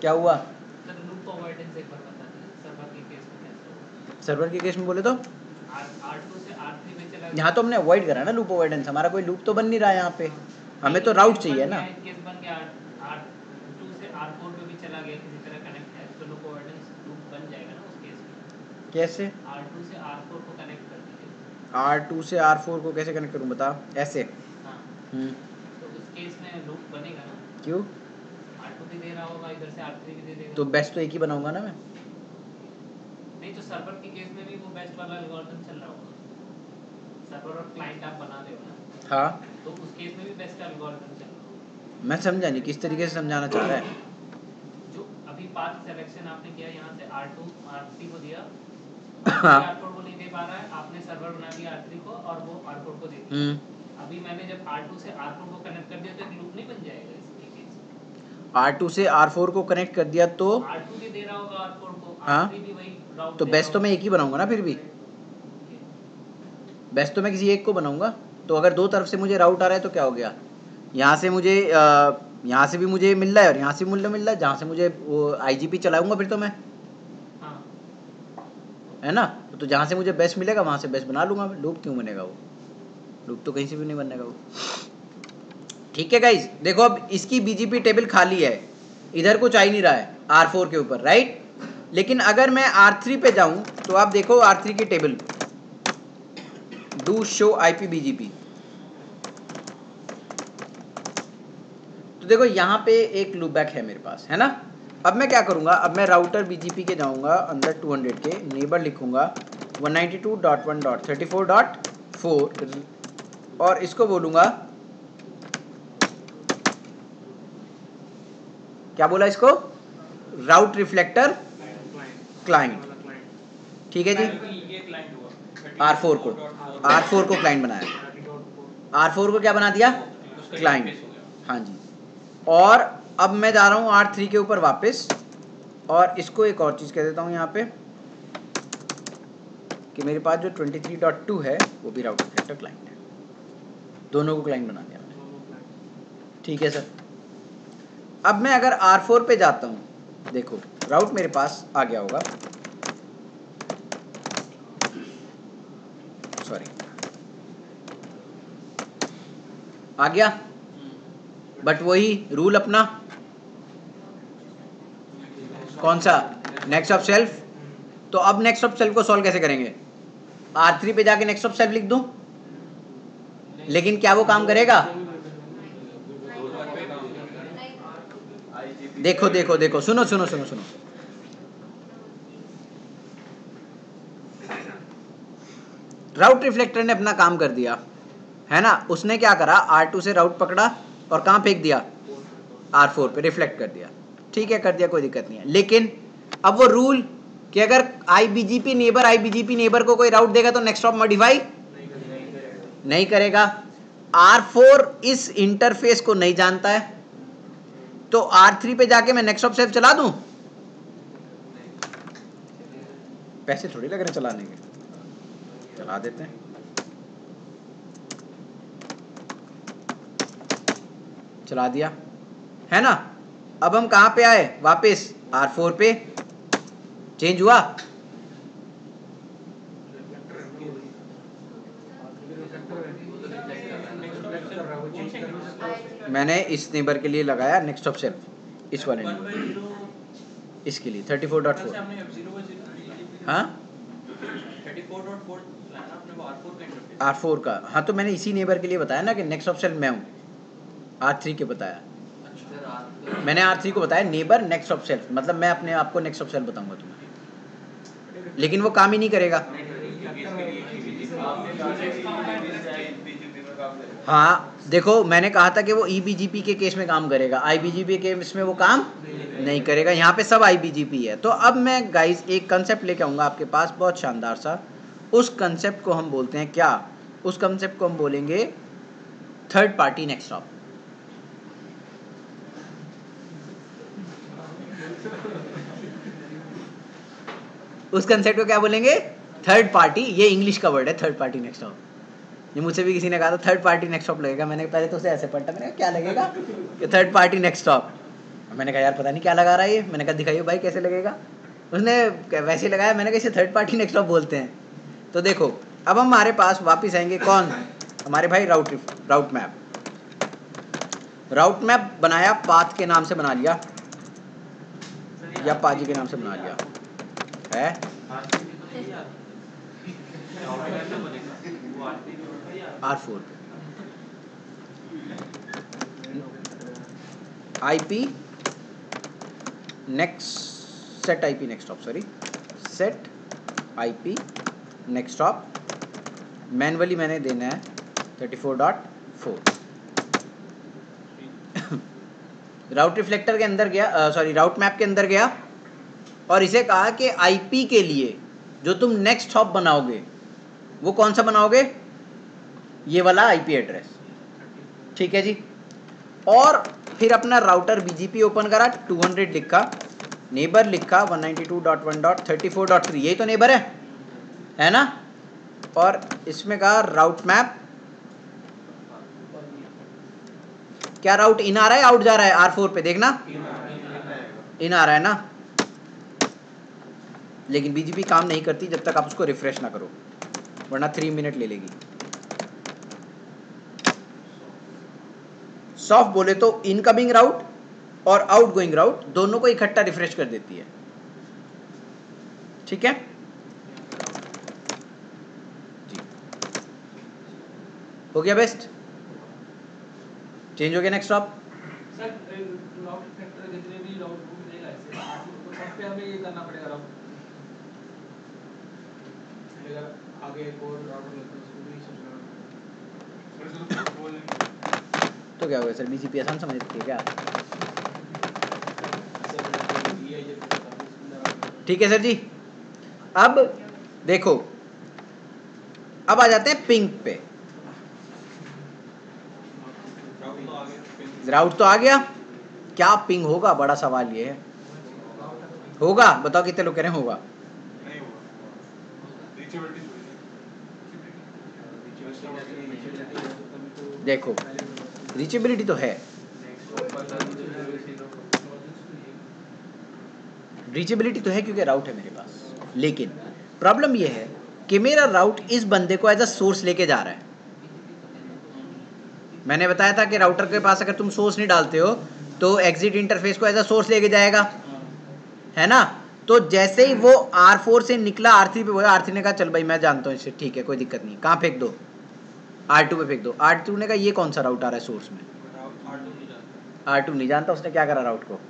क्या हुआ? सर्वर के केस में बोले तो यहाँ तो हमने अवॉइड करा ना लूप अवॉइडेंस, हमारा कोई लूप तो बन नहीं रहा है यहाँ पे, हमें तो राउट चाहिए ना। कैसे R2 से R4 को कनेक्ट कर दीजिए। R2 से R4 को कैसे कनेक्ट करूँ बता? ऐसे हाँ। तो उस केस में लूप बनेगा ना? क्यों? R2 भी दे रहा होगा, इधर से R3 भी दे देगा। तो बेस्ट तो एक ही बनाऊंगा ना मैं। नहीं तो सर्वर के केस में भी वो बेस्ट वाला एल्गोरिथम चल रहा होगा। सर्वर और क्लाइंट आप बना रहे हो ना? हाँ तो उस केस में भी बेस्ट एल्गोरिथम चल रहा होगा। मैं समझा नहीं किस तरीके से समझाना चाह रहा है। जो अभी पाथ सिलेक्शन आपने किया, यहाँ से R2 R3 को दिया, हाँ। R4 को नहीं दे पा रहा है, आपने सर्वर बना दिया R3 को और वो R4 को दे दिया। अभी मैंने जब R2 से R4 को कनेक्ट कर दिया तो एक लूप नहीं बन जाएगा इस केस में? R2 से R4 को कनेक्ट कर दिया तो R2 भी दे रहा होगा R4 को, हाँ। R3 भी वही राउट तो बेस्ट तो मैं एक ही बनाऊंगा ना, फिर भी बेस्ट तो मैं किसी एक को बनाऊंगा। तो अगर दो तरफ से मुझे राउट आ रहा है तो क्या हो गया, यहाँ से मुझे यहाँ से भी मुझे मिल रहा है और यहाँ से मिल रहा है, जहाँ से मुझे वो IGP चलाऊंगा फिर तो मैं, हाँ। है ना? तो जहाँ से मुझे बेस्ट मिलेगा वहाँ से बेस्ट बना लूंगा मैं। लूप क्यों बनेगा? वो लूप तो कहीं से भी नहीं बनेगा वो। ठीक है गाइज, देखो अब इसकी BGP टेबल खाली है, इधर कुछ आ ही नहीं रहा है R4 के ऊपर, राइट? लेकिन अगर मैं R3 पे जाऊं तो आप देखो R3 की टेबल, डू शो IPBGP। तो देखो यहाँ पे एक लूपबैक है मेरे पास, है ना? अब मैं क्या करूँगा, अब मैं राउटर BGP के जाऊँगा, अंदर 200 के नेबर लिखूँगा 192.1.34.4 और इसको बोलूँगा, क्या बोला इसको? राउट रिफ्लेक्टर क्लाइंट। ठीक है जी, R4 को क्लाइंट बनाया, R4 को क्या बना दिया? क्लाइंट। हाँ जी। और अब मैं जा रहा हूँ R3 के ऊपर वापस, और इसको एक और चीज़ कह देता हूँ यहाँ पे कि मेरे पास जो 23.2 है वो भी राउट रिफ्लेक्टर क्लाइंट है। दोनों को क्लाइंट बना दिया मैंने। ठीक है सर। अब मैं अगर R4 पे जाता हूँ, देखो राउट मेरे पास आ गया होगा, सॉरी आ गया, बट वही रूल अपना कौन सा? Next of self. तो अब नेक्स्ट ऑफ सेल्फ को सॉल्व कैसे करेंगे? R3 पे जाके नेक्स्ट ऑफ सेल्फ लिख दूं, लेकिन क्या वो काम करेगा? देखो देखो देखो, सुनो सुनो सुनो सुनो, राउट रिफ्लेक्टर ने अपना काम कर दिया, है ना? उसने क्या करा, R2 से राउट पकड़ा और कहाँ फेंक दिया? R4 पे रिफ्लेक्ट कर दिया। ठीक है, कर दिया, कोई दिक्कत नहीं है। लेकिन अब वो रूल कि अगर IBGP नेबर को कोई राउट देगा तो नेक्स्ट ऑफ मॉडिफाई नहीं करेगा। R4 इस इंटरफेस को नहीं जानता है, तो R3 पे जाके मैं नेक्स्ट ऑफ सेल्फ चला दूं? पैसे थोड़ी लग रहे चलाने के, चला देते हैं। चला दिया, है ना? अब हम कहां पे आए? वापस R4 पे। चेंज हुआ? मैंने इस नेबर के लिए लगाया नेक्स्ट ऑफ सेल्फ, इस वाले ने, इसके लिए 34.4। हाँ, 34.4 R4 का। हाँ, तो मैंने इसी नेबर के लिए बताया ना कि नेक्स्ट ऑफ सेल्फ मैं हूँ, R3 के बताया। मैंने R3 को बताया नेबर नेक्स्ट ऑफ सेल्फ, मतलब मैं अपने आप को नेक्स्ट ऑफ सेल्फ बताऊंगा तुम्हें, लेकिन वो काम ही नहीं करेगा। हाँ देखो मैंने कहा था कि वो EBGP के केस में काम करेगा, IBGP के केस में वो काम नहीं करेगा। यहाँ पे सब IBGP है। तो अब मैं गाइस एक कंसेप्ट लेके आऊँगा आपके पास बहुत शानदार सा। उस कंसेप्ट को हम बोलते हैं क्या? उस कंसेप्ट को हम बोलेंगे थर्ड पार्टी नेक्स्ट हॉप। उस कंसेप्ट को क्या बोलेंगे? Third party. ये इंग्लिश का वर्ड है थर्ड पार्टी नेक्स्ट हॉप। ये मुझसे भी किसी ने कहा था थर्ड पार्टी नेक्स्ट हॉप लगेगा। मैंने पहले तो उसे ऐसे पढ़ा, मैंने कहा क्या लगेगा कि थर्ड पार्टी नेक्स्ट हॉप। मैंने कहा यार पता नहीं क्या लगा रहा है ये। मैंने कहा दिखाइए भाई कैसे लगेगा। उसने वैसे ही लगाया। मैंने कहा इसे थर्ड पार्टी नेक्स्ट हॉप बोलते हैं। तो देखो अब हमारे पास वापस आएंगे कौन? हमारे भाई राउट मैप। राउट मैप बनाया, पाथ के नाम से बना लिया या पाजी के नाम से बना लिया है। R4 IP next set IP next hop, sorry set IP next hop manually मैंने देना है 34.4। राउट रिफ्लेक्टर के अंदर गया, सॉरी राउट मैप के अंदर गया और इसे कहा कि IP के लिए जो तुम नेक्स्ट हॉप बनाओगे वो कौन सा बनाओगे? ये वाला IP एड्रेस, ठीक है जी। और फिर अपना राउटर BGP ओपन करा, 200 लिखा, नेबर लिखा 192.1.34.3, यही तो नेबर है ना। और इसमें कहा राउट मैप, क्या राउट इन आ रहा है आउट जा रहा है? R4 पे देखना इन आ रहा है ना, लेकिन BGP काम नहीं करती जब तक आप उसको रिफ्रेश ना करो, वरना 3 मिनट ले लेगी। सॉफ्ट बोले तो इनकमिंग राउट और आउटगोइंग राउट दोनों को इकट्ठा रिफ्रेश कर देती है, ठीक है जी। हो गया बेस्ट, चेंज हो गया नेक्स्ट हॉप। सर राउट फैक्टर जितने भी राउट को मिलेगा ऐसे तो सब पे हमें ये करना पड़ेगा राउट। अगर आगे एक और राउटर लगता है उसको भी सोचना पड़ेगा। तो क्या होगा सर? BGP आसान समझते हैं क्या? ठीक है सर जी। अब देखो, अब आ जाते हैं पिंग पे। राउट तो आ गया, क्या पिंग होगा? बड़ा सवाल ये है। होगा? बताओ कितने लोग कह रहे हैं होगा? देखो रीचेबिलिटी तो है, रीचेबिलिटी तो है क्योंकि राउट है मेरे पास, लेकिन प्रॉब्लम ये है कि मेरा राउट इस बंदे को एज अ सोर्स लेके जा रहा है। मैंने बताया था कि राउटर के पास अगर तुम सोर्स नहीं डालते हो तो एग्जिट इंटरफेस को एज अ सोर्स लेके जाएगा, है ना। तो जैसे ही वो R4 से निकला R3 पे, वो R3 ने कहा चल भाई मैं जानता हूँ इससे, ठीक है कोई दिक्कत नहीं, कहाँ फेंक दो? R2 पे फेंक दो। R2 ने कहा ये कौन सा राउट आ रहा है सोर्स में? R2 नहीं जानता, उसने क्या करा? राउट को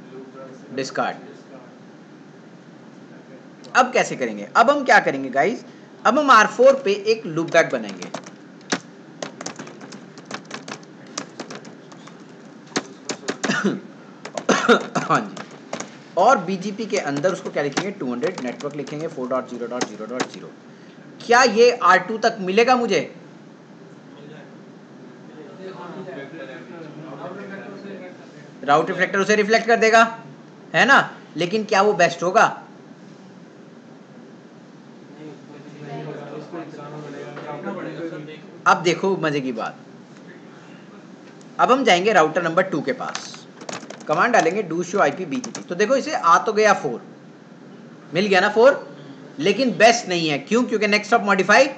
डिस्कार्ड। अब कैसे करेंगे? अब हम क्या करेंगे गाइस? अब हम R4 पे एक लूप बैक बनाएंगे। हाँ जी, और BGP के अंदर उसको क्या लिखेंगे? 200 नेटवर्क लिखेंगे 4.0.0.0। क्या ये R2 तक मिलेगा मुझे? राउट रिफ्लेक्टर उसे रिफ्लेक्ट कर देगा, है ना, लेकिन क्या वो बेस्ट होगा? अब देखो मजे की बात, अब हम जाएंगे राउटर नंबर 2 के पास, कमांड डालेंगे do show IP BGP। तो देखो इसे आ तो गया 4, मिल गया ना 4, लेकिन बेस्ट नहीं है। क्यों? क्योंकि नेक्स्ट ऑफ मॉडिफाई,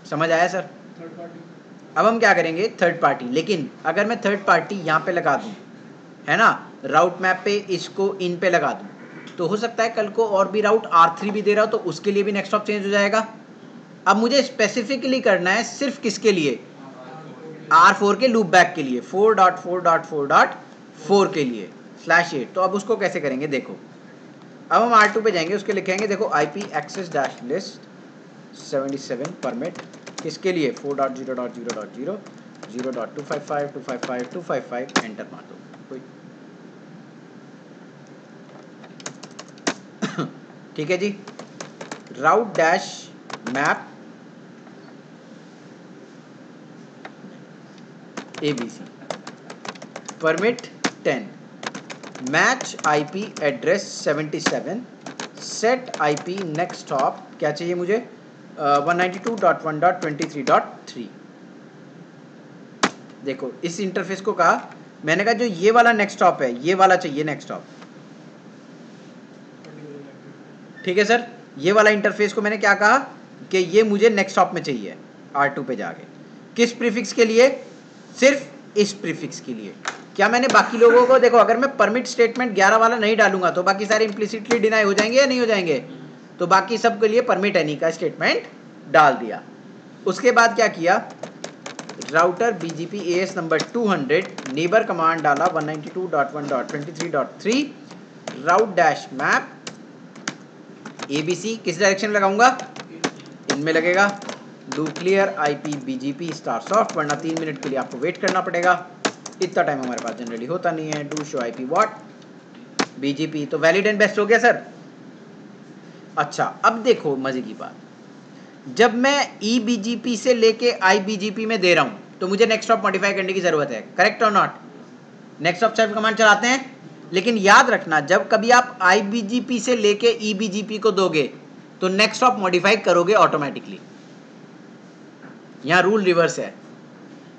समझ आया सर? अब हम क्या करेंगे? Third party. लेकिन अगर मैं थर्ड पार्टी यहाँ पे लगा दूँ, है ना, राउट मैप पे इसको इन पे लगा दूँ, तो हो सकता है कल को और भी राउट R3 भी दे रहा हो तो उसके लिए भी नेक्स्ट ऑफ चेंज हो जाएगा। अब मुझे स्पेसिफिकली करना है सिर्फ किसके लिए? R4 के लूप बैक के लिए 4.4.4.4 के लिए /8। तो अब उसको कैसे करेंगे देखो, अब हम R2 पे जाएंगे, उसके लिखेंगे देखो IP access dash list 77 permit किसके लिए 4.0.0.0 0.255 एंटर मार दो कोई। ठीक है जी। Route dash map ABC permit 10 match IP address 77 set IP next hop क्या चाहिए मुझे 192.1.23.3। देखो इस इंटरफेस को कहा मैंने कहा जो ये वाला नेक्स्ट हॉप है ये वाला चाहिए नेक्स्ट हॉप। ठीक है सर, ये वाला इंटरफेस को मैंने क्या कहा कि ये मुझे नेक्स्ट हॉप में चाहिए R2 पे जाके। किस प्रीफिक्स के लिए? सिर्फ इस प्रीफिक्स के लिए। क्या मैंने बाकी लोगों को देखो अगर मैं परमिट स्टेटमेंट 11 वाला नहीं डालूंगा तो बाकी सारे इम्प्लिसिटली डिनाई हो जाएंगे या नहीं हो जाएंगे? तो बाकी सब के लिए परमिट एनी का स्टेटमेंट डाल दिया। उसके बाद क्या किया, router BGP AS number 200 neighbour command डाला 192.1.23.3 राउट डैश मैप ABC किस डायरेक्शन में लगाऊंगा? इनमें लगेगा। Do clear IP BGP star soft, वरना 3 मिनट के लिए आपको वेट करना पड़ेगा। इतना टाइम हमारे पास जनरली होता नहीं है। Do show IP what BGP, तो वैलिड एंड बेस्ट हो गया सर। अच्छा अब देखो मजे की बात, जब मैं eBGP से लेके iBGP में दे रहा हूं तो मुझे नेक्स्ट हॉप मॉडिफाई करने की जरूरत है, करेक्ट और not? Next hop self command चलाते हैं, लेकिन याद रखना जब कभी आप iBGP से लेके eBGP को दोगे तो नेक्स्ट हॉप मॉडिफाई करोगे ऑटोमेटिकली। यहां रूल रिवर्स है।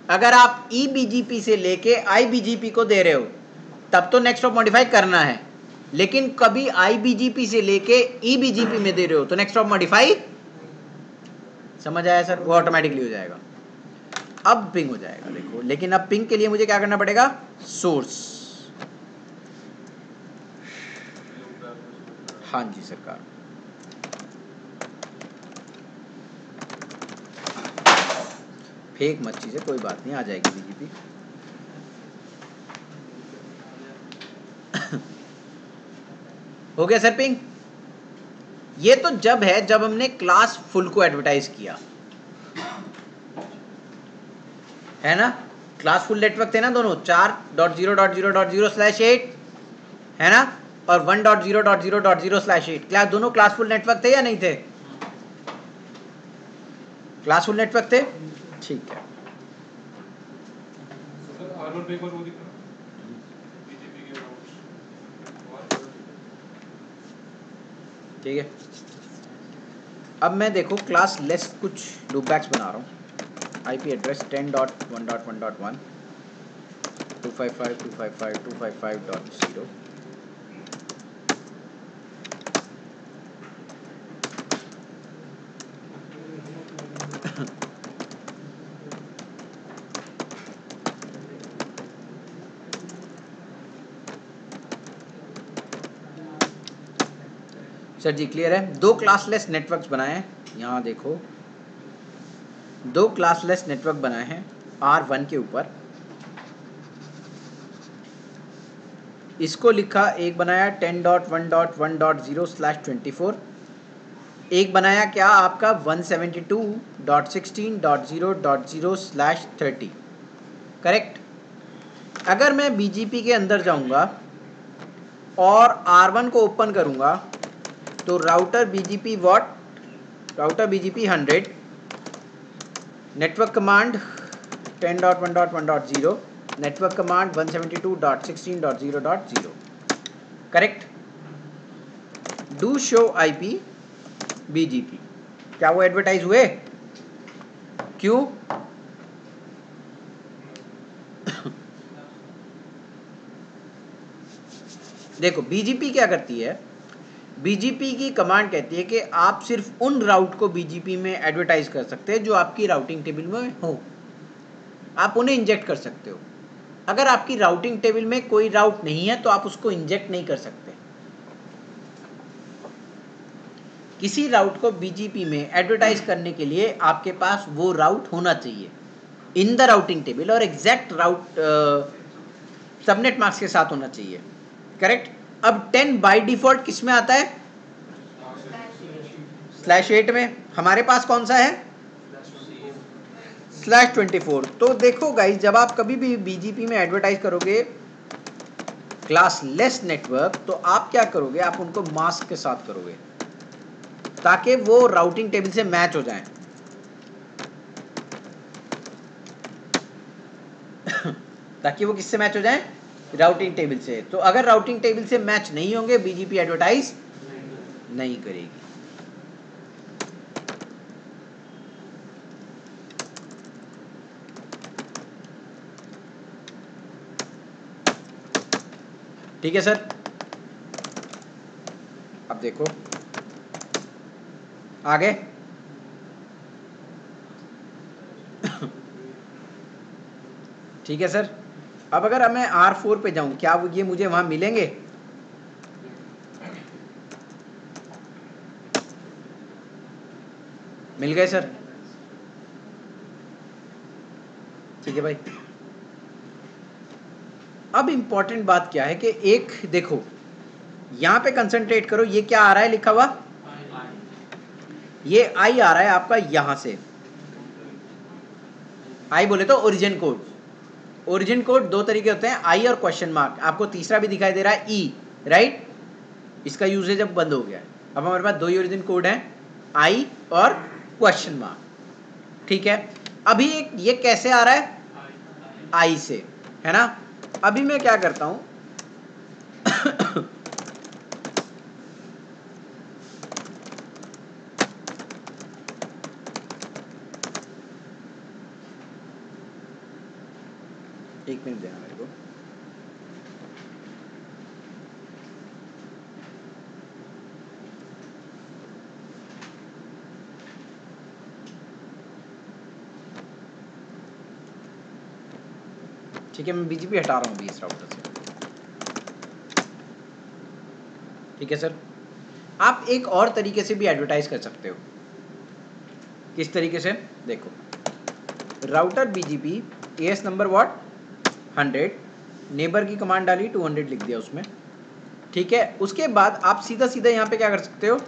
अगर आप eBGP से लेके iBGP को दे रहे हो तब तो नेक्स्ट हॉप मॉडिफाई करना है, लेकिन कभी iBGP से लेके eBGP में दे रहे हो तो नेक्स्ट हॉप मॉडिफाई, समझ आया सर? वो ऑटोमेटिकली हो जाएगा। अब पिंग हो जाएगा देखो, लेकिन अब पिंग के लिए मुझे क्या करना पड़ेगा? सोर्स। हाँ जी सरकार, फेक मत चीज़ है, कोई बात नहीं, आ जाएगी BGP। हो गया सर पिंग? ये तो जब है जब हमने क्लास फुल को एडवर्टाइज किया है ना। क्लास फुल नेटवर्क थे ना दोनों, 4.0.0.0/8 है ना, और 1.0.0.0/8। क्या दोनों क्लास फुल नेटवर्क थे या नहीं थे? क्लास फुल नेटवर्क थे, ठीक है। ठीक है, अब मैं देखो क्लास लेस कुछ लूप बैक्स बना रहा हूँ। IP address 10.1.1.1 255.255.255.0 sir ji clear है। दो क्लासलेस नेटवर्क्स बनाए हैं, यहाँ देखो दो क्लासलेस नेटवर्क बनाए हैं R1 के ऊपर। इसको लिखा, एक बनाया 10.1.1.0/24, एक बनाया क्या आपका 172.16.0.0/30, करेक्ट। अगर मैं BGP के अंदर जाऊंगा और R1 को ओपन करूंगा तो router BGP what, router BGP 100 network command 10.1.1.0 network command 172.16.0.0, correct. Do show IP BGP, क्या वो एडवर्टाइज हुए? क्यों? देखो BGP क्या करती है, BGP की कमांड कहती है कि आप सिर्फ उन राउट को BGP में एडवर्टाइज कर सकते हैं जो आपकी राउटिंग टेबल में हो, आप उन्हें इंजेक्ट कर सकते हो। अगर आपकी राउटिंग टेबल में कोई राउट नहीं है तो आप उसको इंजेक्ट नहीं कर सकते। किसी राउट को BGP में एडवर्टाइज करने के लिए आपके पास वो राउट होना चाहिए। इन द राउटिंग टेबल और एग्जैक्ट राउट सबनेट मास्क के साथ होना चाहिए, करेक्ट। अब 10 बाय डिफॉल्ट किस में आता है? /8 में। हमारे पास कौन सा है? /24। तो देखो गाइस, जब आप कभी भी बीजीपी में एडवर्टाइज करोगे क्लास लेस नेटवर्क, तो आप क्या करोगे, आप उनको मास्क के साथ करोगे ताकि वो राउटिंग टेबल से मैच हो जाए। ताकि वो किससे मैच हो जाए? राउटिंग टेबल से। तो अगर राउटिंग टेबल से मैच नहीं होंगे, बीजीपी एडवर्टाइज नहीं करेगी। ठीक है सर। अब देखो आगे। ठीक है सर। अब अगर मैं R4 पे जाऊं, क्या ये मुझे वहां मिलेंगे? मिल गए सर। ठीक है भाई। अब इंपॉर्टेंट बात क्या है कि एक देखो यहां पे कंसंट्रेट करो, ये क्या आ रहा है लिखा हुआ? ये आई आ रहा है आपका यहां से। आई बोले तो ओरिजिन कोड। ओरिजिन कोड दो तरीके होते हैं, आई और क्वेश्चन मार्क। आपको तीसरा भी दिखाई दे रहा है, ई, राइट। इसका यूजेज अब बंद हो गया है। अब हमारे पास दो ही ओरिजिन कोड हैं, आई और क्वेश्चन मार्क। ठीक है। अभी एक ये कैसे आ रहा है? आई से, है ना। अभी मैं क्या करता हूं एक मिनट देना मेरे को। ठीक है, मैं बीजीपी हटा रहा हूँ इस राउटर से। ठीक है सर। आप एक और तरीके से भी एडवर्टाइज कर सकते हो। किस तरीके से? देखो, router BGP AS number what 100, neighbour की कमांड डाली, 200 लिख दिया उसमें। ठीक है। उसके बाद आप सीधा सीधा यहाँ पे क्या कर सकते हो,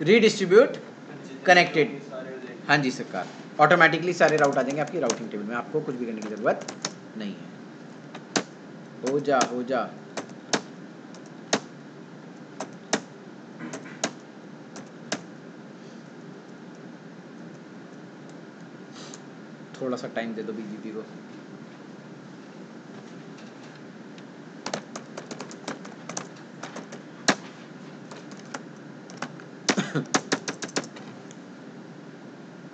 रीडिस्ट्रीब्यूट कनेक्टेड। हाँ जी सरकार, ऑटोमेटिकली सारे राउट आ जाएंगे आपकी राउटिंग टेबल में, आपको कुछ भी करने की जरूरत नहीं है। हो जा हो जा। थोड़ा सा टाइम दे दो बीजीपी को।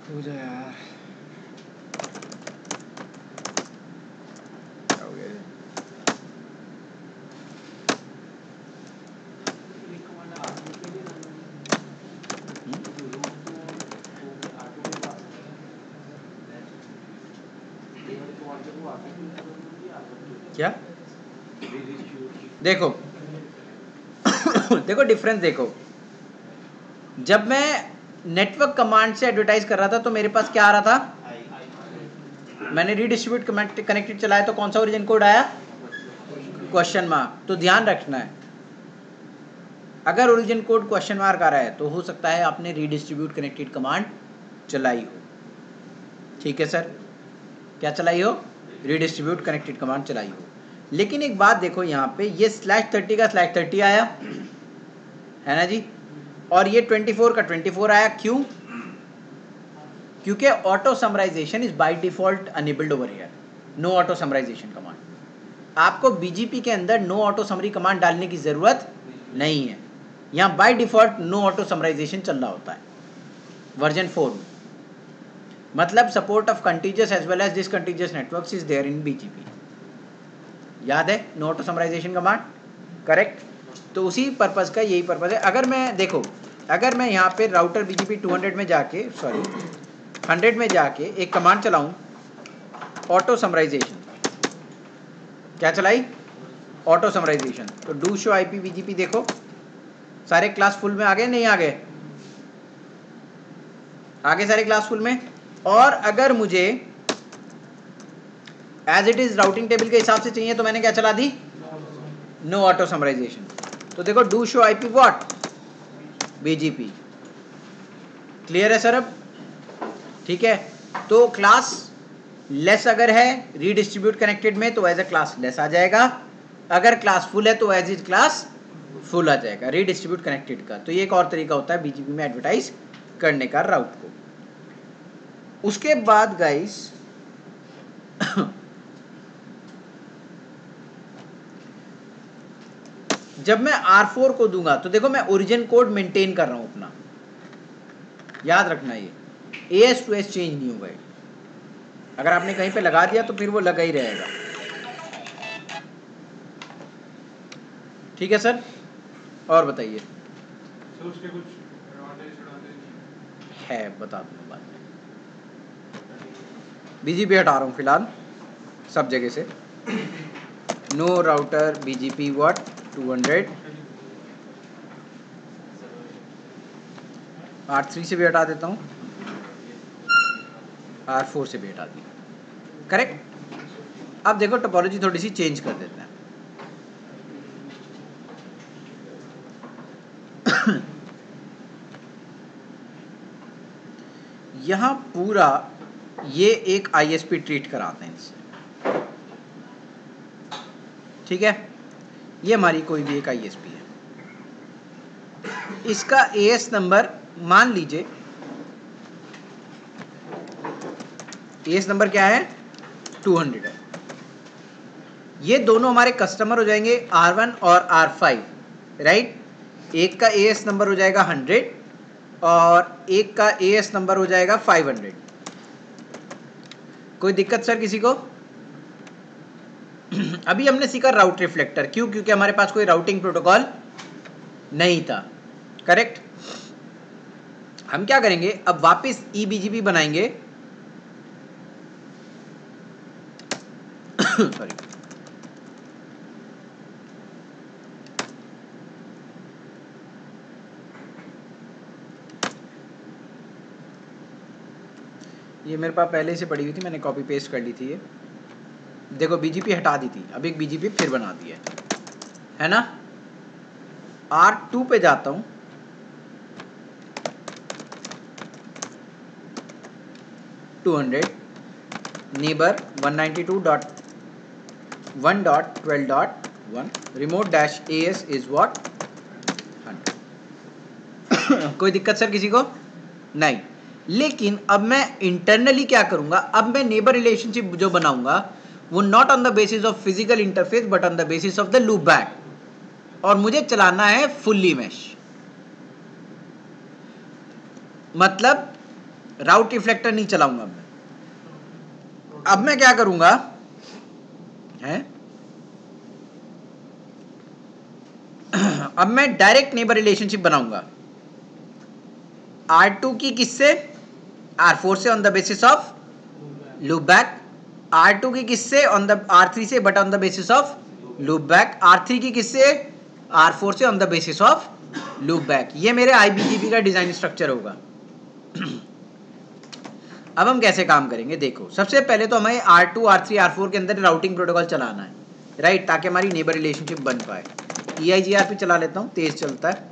हो जा यार। हो गया। क्या? देखो देखो डिफरेंस देखो। जब मैं नेटवर्क कमांड से एडवर्टाइज कर रहा था तो मेरे पास क्या आ रहा था? मैंने रीडिस्ट्रीब्यूट कनेक्टेड चलाया तो कौन सा ओरिजिन कोड आया? Question mark. तो ध्यान रखना है, अगर ओरिजिन कोड क्वेश्चन मार्क आ रहा है तो हो सकता है आपने रीडिस्ट्रीब्यूट कनेक्टेड कमांड चलाई हो। ठीक है सर, क्या चलाई हो? रीडिस्ट्रीब्यूट कनेक्टेड कमांड चलाई हो। लेकिन एक बात देखो, यहाँ पे ये /30 का /30 आया है ना जी, और ये 24 का 24 आया। क्यों? क्योंकि auto summarization is by default enabled over here. No auto summarization command. आपको बीजीपी के अंदर नो ऑटो समरी कमांड डालने की जरूरत नहीं है। यहाँ by default no auto summarization चल रहा होता है वर्जन 4 में। मतलब support of contiguous as well as discontiguous networks is there in BGP. याद है no auto summarization command, correct. तो उसी पर्पज का यही पर्पज है। अगर मैं देखो, अगर मैं यहाँ पे राउटर बीजीपी 200 में जाके 100 में जाके एक कमांड चलाऊं, ऑटो समराइजेशन, क्या चलाई? Auto summarization. तो डू शो आईपी बीजीपी, देखो सारे क्लास फुल में आ गए, नहीं आ गए? आगे सारे क्लास फुल में। और अगर मुझे as it is routing table के हिसाब से चाहिए तो मैंने क्या चला दी, नो ऑटो समराइजेशन। तो देखो do show IP what, BGP. Clear है सर अब? ठीक है, तो क्लास लेस अगर है रीडिस्ट्रीब्यूट कनेक्टेड में तो एज ए क्लास लेस आ जाएगा, अगर क्लास फुल है तो एज इज क्लास फुल आ जाएगा रीडिस्ट्रीब्यूट कनेक्टेड का। तो ये एक और तरीका होता है बीजीपी में एडवर्टाइज करने का राउट को। उसके बाद गाइस जब मैं R4 को दूंगा तो देखो मैं ओरिजिन कोड मेंटेन कर रहा हूं अपना, याद रखना ये AS to S चेंज नहीं होगा। अगर आपने कहीं पे लगा दिया तो फिर वो लगा ही रहेगा। ठीक है सर, और बताइए उसके कुछ है, बता दूंगा बाद में। बीजीपी हटा रहा हूँ फिलहाल सब जगह से। No router BGP what 200, R3 से भी हटा देता हूँ, R4 से भी हटा दी। करेक्ट। अब देखो टोपोलॉजी थोड़ी सी चेंज कर देते हैं। यहां पूरा ये एक ISP ट्रीट कराते हैं इससे। ठीक है, ये हमारी कोई भी एक ISP है, इसका AS नंबर मान लीजिए, AS नंबर क्या है 200 है। ये दोनों हमारे कस्टमर हो जाएंगे R1 और R5, राइट। एक का AS नंबर हो जाएगा 100 और एक का AS नंबर हो जाएगा 500। कोई दिक्कत सर किसी को? अभी हमने सीखा राउट रिफ्लेक्टर, क्यों? क्योंकि हमारे पास कोई राउटिंग प्रोटोकॉल नहीं था। करेक्ट। हम क्या करेंगे, अब वापस eBGP बनाएंगे। सॉरी, ये मेरे पास पहले से पड़ी हुई थी, मैंने कॉपी पेस्ट कर ली थी। ये देखो बीजीपी हटा दी थी, अब एक बीजीपी फिर बना दी है ना। R2 पे जाता हूं, neighbour 192.1.12.1 remote dash AS is what 100। कोई दिक्कत सर किसी को? नहीं। लेकिन अब मैं इंटरनली क्या करूंगा, अब मैं नेबर रिलेशनशिप जो बनाऊंगा वो not on the basis of physical interface but on the basis of the loop back, और मुझे चलाना है फुल्ली मैश। मतलब राउट रिफ्लेक्टर नहीं चलाऊंगा मैं। अब मैं क्या करूंगा है, अब मैं डायरेक्ट नेबर रिलेशनशिप बनाऊंगा R2 की किससे, R4 से on the basis of loop back, R2 की किससे ऑन द R3 से but on the basis of loop back, R3 की किससे R4 से on the basis of loop back. ये मेरे IBGP का डिजाइन स्ट्रक्चर होगा। अब हम कैसे काम करेंगे, देखो सबसे पहले तो हमें R2 R3 R4 के अंदर राउटिंग प्रोटोकॉल चलाना है, राइट, ताकि हमारी नेबर रिलेशनशिप बन पाए। EIGRP चला लेता हूँ, तेज चलता है।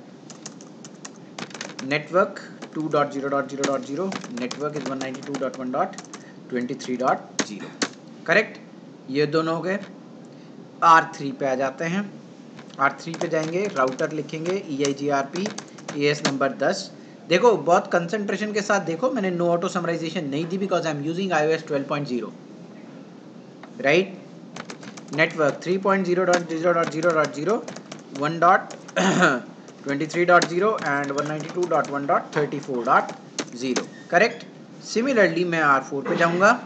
Network 2.0.0.0, network is 192.1.23.0। करेक्ट, ये दोनों हो गए। R3 पे आ जाते हैं, R3 पे जाएंगे, राउटर लिखेंगे EIGRP AS नंबर 10। देखो बहुत कंसंट्रेशन के साथ देखो, मैंने नो ऑटो समराइजेशन नहीं दी because I am using iOS 12.0, right. Network 3.0.0.0.0 1.23.0 and 192.1.34.0। Correct. Similarly मैं R4 पे जाऊंगा,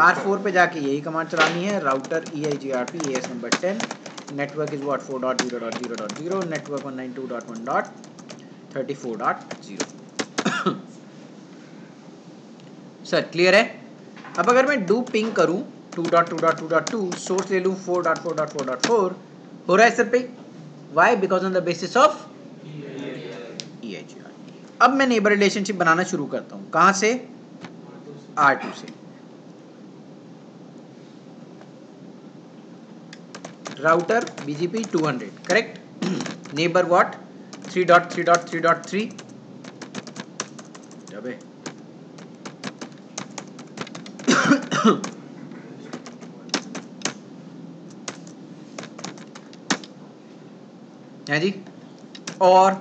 R4 पे जाके यही कमांड चलानी है, router EIGRP AS number 10, network is what 4.0.0.0, network 192.1.34.0। Sir clear है? अब अगर मैं डू पिंग करूं 2.2.2.2, सोर्स ले लूं 4.4.4.4, हो रहा है सर पे। Why? Because on the basis of EIGRP। अब मैं नेबर रिलेशनशिप बनाना शुरू करता हूं, कहां से? R2 से। Router BGP 200, correct. Neighbour what? 3.3.3.3। अबे है जी। और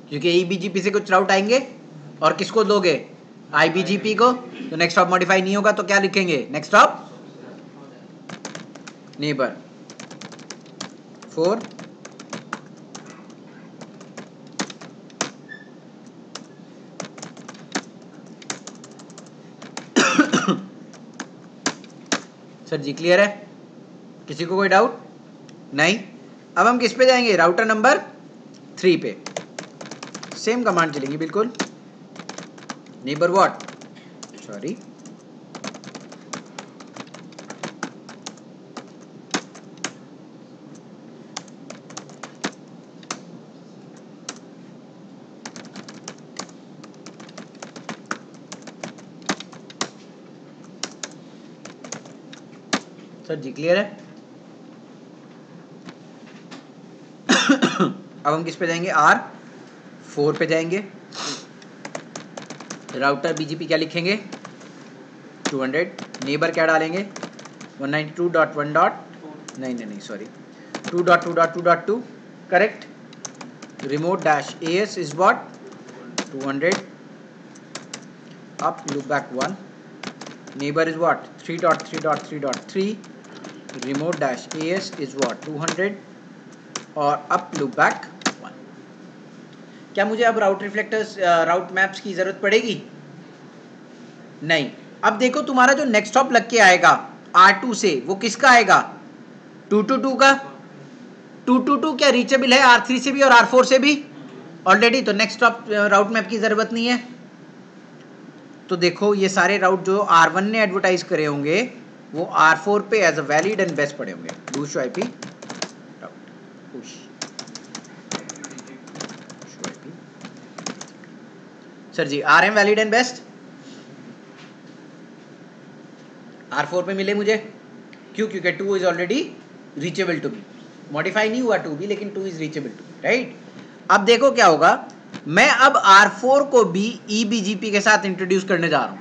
क्योंकि EBGP से कुछ राउट आएंगे और किसको दोगे? IBGP को। तो नेक्स्ट हॉप मॉडिफाई नहीं होगा तो क्या लिखेंगे? Next hop neighbour 4 sir ji clear है? किसी को कोई डाउट नहीं? अब हम किस पे जाएंगे? राउटर नंबर 3 पे। सेम कमांड चलेंगी बिल्कुल। Neighbour what? Sorry, sir ji clear है? अब हम किस पे जाएंगे? R4 पे जाएंगे। राउटर BGP क्या लिखेंगे? 200। नेबर क्या डालेंगे? 192.1. नहीं sorry, 2.2.2.2, correct. Remote dash AS is what? 200 up loop back 1. Neighbor is what? 3.3.3.3. remote dash AS is what? 200 और up loop back 1. क्या मुझे अब राउट रिफ्लेक्टर्स राउट मैप्स की जरूरत पड़ेगी? नहीं। अब देखो तुम्हारा जो नेक्स्ट हॉप लग के आएगा R2 से, वो किसका आएगा? 222 का। 222 क्या रीचेबल है R3 से भी और R4 से भी ऑलरेडी? तो नेक्स्ट हॉप राउट मैप की जरूरत नहीं है। तो देखो ये सारे राउट जो R1 ने एडवर्टाइज करे होंगे वो R4 पे as a valid and best पड़े होंगे। push IP push IP। Sir ji RM valid and best R4 पे मिले मुझे, क्यों? क्योंकि 2 is already reachable to be. Modify नहीं हुआ 2 भी, लेकिन 2 is reachable to be, right. अब देखो क्या होगा, मैं अब R4 को भी EBGP के साथ इंट्रोड्यूस करने जा रहा हूं।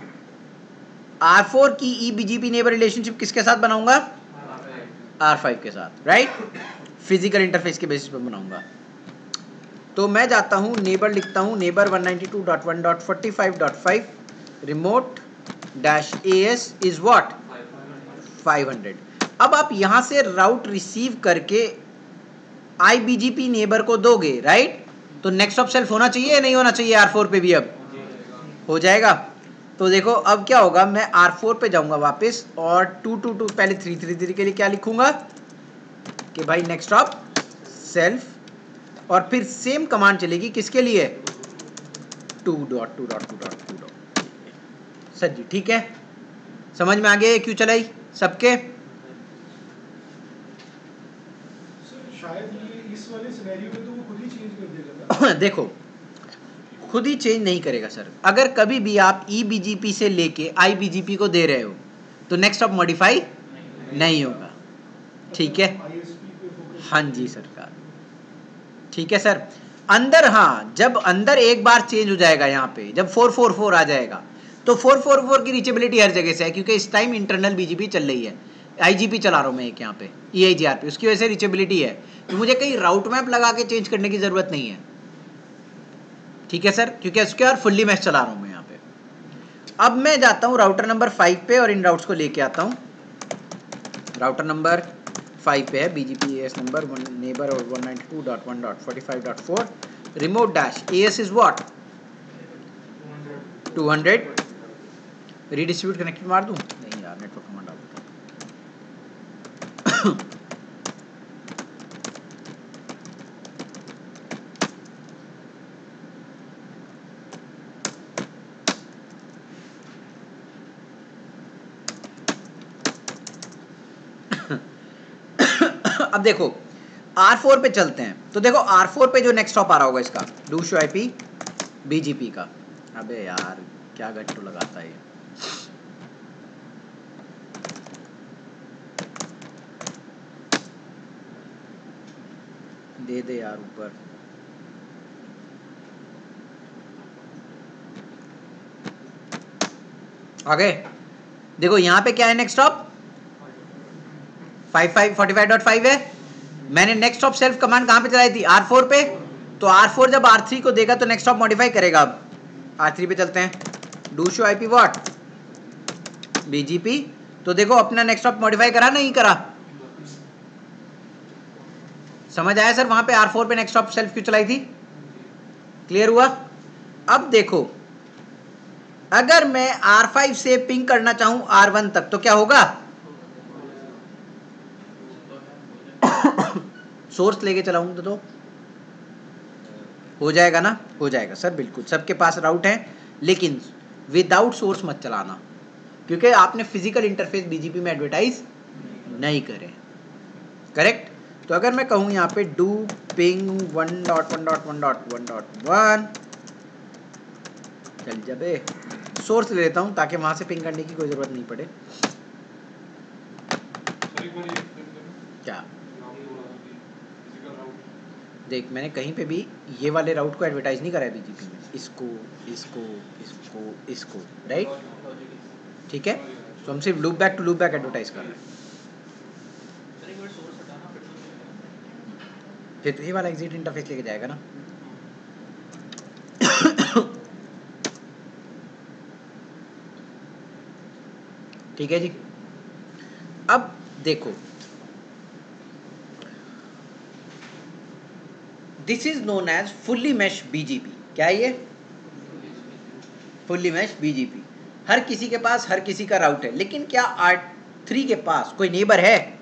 R4 की EBGP नेबर रिलेशनशिप किसके साथ बनाऊंगा? R5 के साथ, राइट। फिजिकल इंटरफेस के बेसिस पर बनाऊंगा। तो मैं जाता हूं, नेबर लिखता हूं, neighbour 192.1.45.5 remote dash AS is what? 500। अब आप यहां से राउट रिसीव करके IBGP नेबर को दोगे, राइट। तो नेक्स्ट ऑफ सेल्फ होना चाहिए या नहीं होना चाहिए? R4 पे भी अब हो जाएगा। तो देखो अब क्या होगा, मैं R4 पे जाऊंगा वापस और 222 पहले 333 के लिए क्या लिखूंगा कि भाई नेक्स्ट ऑफ सेल्फ, और फिर सेम कमांड चलेगी किसके लिए? 2.2.2.2. सर जी ठीक है, समझ में आ गया क्यों चलाई सबके? शायद ये इस वाले सिनेरियो में तो वो खुद ही चेंज कर देगा ना। देखो खुद ही चेंज नहीं करेगा सर। अगर कभी भी आप EBGP से लेके IBGP को दे रहे हो तो नेक्स्ट ऑफ मॉडिफाई नहीं होगा, ठीक है? हाँ जी सरकार, ठीक है सर। अंदर, हाँ, जब अंदर एक बार चेंज हो जाएगा, यहाँ पे जब 444 आ जाएगा तो 444 की रीचेबिलिटी हर जगह से है, क्योंकि इस टाइम इंटरनल BGP चल रही है। IGP चला रहा हूँ मैं एक यहाँ पे EIGRP, उसकी वजह से रीचेबिलिटी है। तो मुझे कहीं राउट मैप लगा के चेंज करने की जरूरत नहीं है, ठीक है सर, क्योंकि उसके और फुल्ली मैश चला रहा हूँ मैं यहाँ पे। अब मैं जाता हूँ राउटर नंबर 5 पे और इन राउट्स को लेके आता हूँ। राउटर नंबर 5 पे है BGP AS नंबर नेबर और 192.1.45.4 remote dash AS is what? 200। Redistribute connected मार दूं? नहीं यार, नेटवर्क कमांड डाल देता हूं। अब देखो R4 पे चलते हैं, तो देखो R4 पे जो नेक्स्ट स्टॉप आ रहा होगा इसका डू शो IP BGP का। अबे यार क्या गट्टू लगाता है ये। दे दे यार ऊपर। आगे देखो यहाँ पे क्या है नेक्स्ट स्टॉप 45.5 है। मैंने नेक्स्ट स्टॉप सेल्फ कमांड कहाँ पे चलाई थी R4 पे, तो R4 जब R3 को देगा तो नेक्स्ट स्टॉप मॉडिफाई करेगा। अब R3 पे चलते हैं, do show IP what BGP। तो देखो अपना नेक्स्ट स्टॉप मॉडिफाई करा नहीं करा, समझ आया सर वहां पे R4 पे नेक्स्ट स्टॉप सेल्फ क्यों चलाई थी, क्लियर हुआ। अब देखो अगर मैं R5 से पिंग करना चाहूं R1 तक तो क्या होगा, सोर्स लेके चलाऊंगा तो हो जाएगा ना, हो जाएगा सर बिल्कुल, सबके पास राउट है, लेकिन विदाउट सोर्स मत चलाना क्योंकि आपने फिजिकल इंटरफेस BGP में एडवर्टाइज नहीं करे, करेक्ट। तो अगर मैं कहूं यहाँ पे डू पिंग 1.1.1.1.1 चल जाबे, सोर्स ले लेता हूं ताकि वहां से पिंग करने की कोई जरूरत नहीं पड़े। क्या देख मैंने कहीं पे भी ये वाले राउट को एडवर्टाइज नहीं करा है BGP में, इसको इसको इसको इसको, राइट, ठीक है। तो हम सिर्फ loopback to loopback advertise कर रहे हैं। फिर तो ये वाला एग्जिट इंटरफेस लेके जाएगा ना। ठीक है जी। अब देखो this is known as fully mesh BGP। क्या है ये, फुल्ली मैश BGP। हर किसी के पास हर किसी का राउट है, लेकिन क्या R3 के पास कोई नेबर है,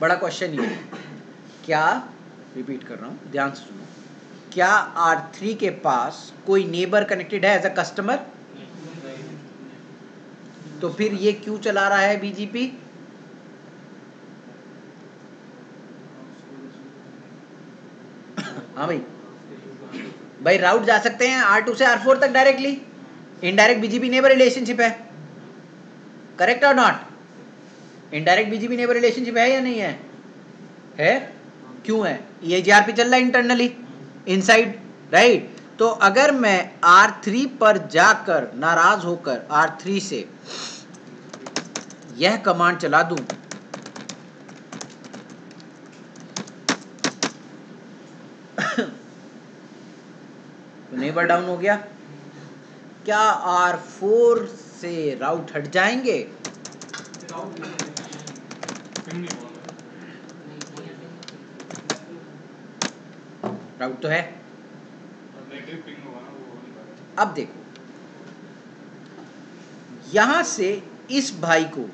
बड़ा क्वेश्चन ये है। क्या, रिपीट कर रहा हूं ध्यान से सुनो, क्या R3 के पास कोई नेबर कनेक्टेड है एज अ कस्टमर, तो फिर ये क्यों चला रहा है BGP, हाँ भाई राउट जा सकते हैं R2 से R4 तक directly, indirect BGP neighbour relationship है, करेक्ट और not, indirect BGP neighbour relationship है या नहीं है, है, क्यों है, ये EIGRP चल रहा है इंटरनली इनसाइड, राइट। तो अगर मैं R3 पर जाकर नाराज होकर R3 से यह कमांड चला दूं, तो नेबर डाउन हो गया, क्या R4 से राउट हट जाएंगे, राउट तो है। अब देखो यहां से इस भाई को,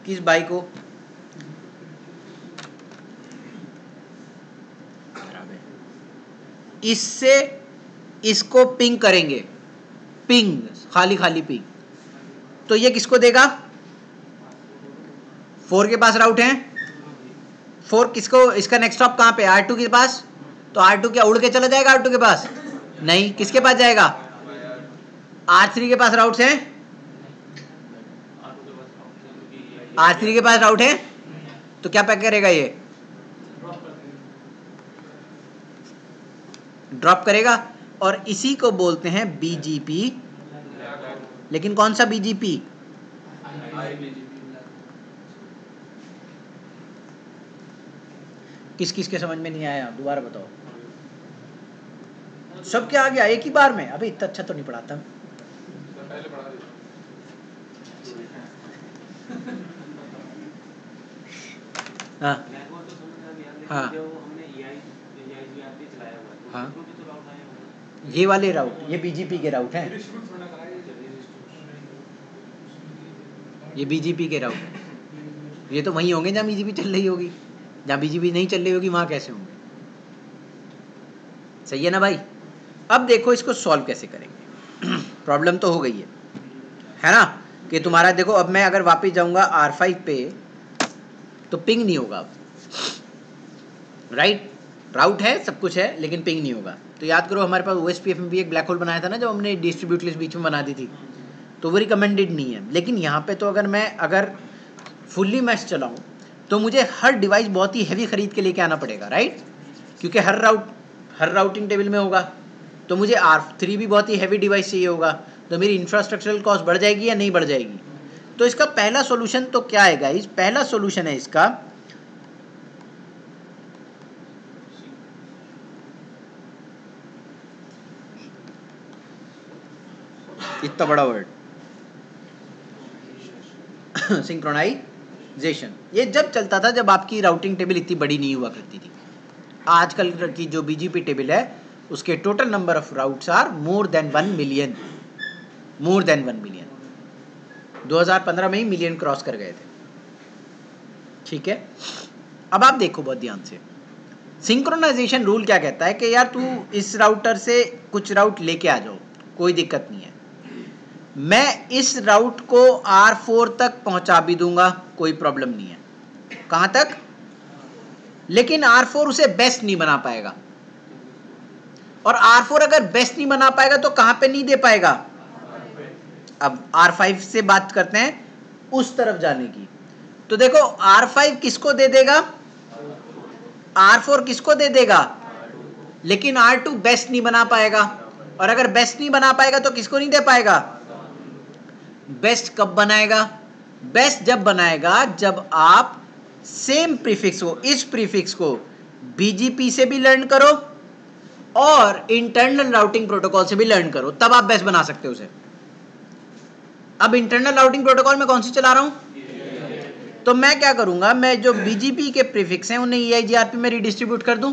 किस भाई को, इससे इसको पिंग करेंगे, पिंग खाली खाली पिंग, तो ये किसको देगा, 4 के पास राउट है, 4 किसको, इसका नेक्स्ट स्टॉप कहां पे R2 के पास, तो R2 क्या उड़ के चला जाएगा R2 के पास, नहीं, किसके पास जाएगा, R3 के पास राउट्स हैं, R3 के पास राउट है, तो क्या पैक करेगा, ये ड्रॉप करेगा, और इसी को बोलते हैं BGP, लेकिन कौन सा BGP, किस किस के समझ में नहीं आया, दोबारा बताओ, सब क्या आ गया एक ही बार में, अभी इतना अच्छा तो नहीं पढ़ाता हाँ हाँ हाँ, ये वाले राउट, ये BGP के राउट हैं, ये BGP के राउट हैं, ये तो वहीं होंगे जहाँ BGP चल रही होगी, जहाँ BGP नहीं चल रही होगी वहाँ कैसे होंगे, सही है ना भाई। अब देखो इसको सॉल्व कैसे करेंगे, प्रॉब्लम तो हो गई है ना, कि तुम्हारा देखो, अब मैं अगर वापस जाऊंगा R5 पे तो पिंग नहीं होगा अब, राइट? राउट है, सब कुछ है, लेकिन पिंग नहीं होगा। तो याद करो हमारे पास OSPF में भी एक ब्लैक होल बनाया था ना, जब हमने डिस्ट्रीब्यूट लिस्ट बीच में बना दी थी, तो वो रिकमेंडेड नहीं है। लेकिन यहाँ पे तो अगर फुल्ली मैश चलाऊँ तो मुझे हर डिवाइस बहुत ही हैवी खरीद के लेके आना पड़ेगा, राइट? क्योंकि हर राउटिंग टेबल में होगा, तो मुझे R3 भी बहुत ही हैवी डिवाइस चाहिए होगा, तो मेरी इंफ्रास्ट्रक्चरल कॉस्ट बढ़ जाएगी या नहीं बढ़ जाएगी? तो इसका पहला सॉल्यूशन तो क्या है गाइस? पहला सॉल्यूशन है इसका इतना बड़ा वर्ड सिंक्रोनाइजेशन। ये जब चलता था जब आपकी राउटिंग टेबल इतनी बड़ी नहीं हुआ करती थी। आजकल की जो BGP टेबल है उसके total number of routes are more than 1 million. 2015 में ही मिलियन क्रॉस कर गए थे, ठीक है? अब आप देखो बहुत ध्यान से, सिंक्रोनाइजेशन रूल क्या कहता है कि यार तू इस राउटर से कुछ राउट लेके आ जाओ, कोई दिक्कत नहीं है, मैं इस राउट को R4 तक पहुंचा भी दूंगा, कोई प्रॉब्लम नहीं है। कहां तक? लेकिन R4 उसे बेस्ट नहीं बना पाएगा, और R4 अगर बेस्ट नहीं बना पाएगा तो कहां पे नहीं दे पाएगा? अब R5 से बात करते हैं उस तरफ जाने की। तो देखो R5 किसको दे देगा? R4 किसको दे देगा? लेकिन R2 बेस्ट नहीं बना पाएगा, और अगर बेस्ट नहीं बना पाएगा तो किसको नहीं दे पाएगा? बेस्ट कब बनाएगा? बेस्ट जब बनाएगा जब आप सेम प्रीफिक्स को, इस प्रीफिक्स को BGP से भी लर्न करो और इंटरनल राउटिंग प्रोटोकॉल से भी लर्न करो, तब आप बेस्ट बना सकते हो उसे। अब इंटरनल राउटिंग प्रोटोकॉल में कौन सी चला रहा हूं? तो मैं क्या करूंगा, मैं जो BGP के प्रीफिक्स हैं उन्हें EIGRP में रिडिस्ट्रीब्यूट कर दूं।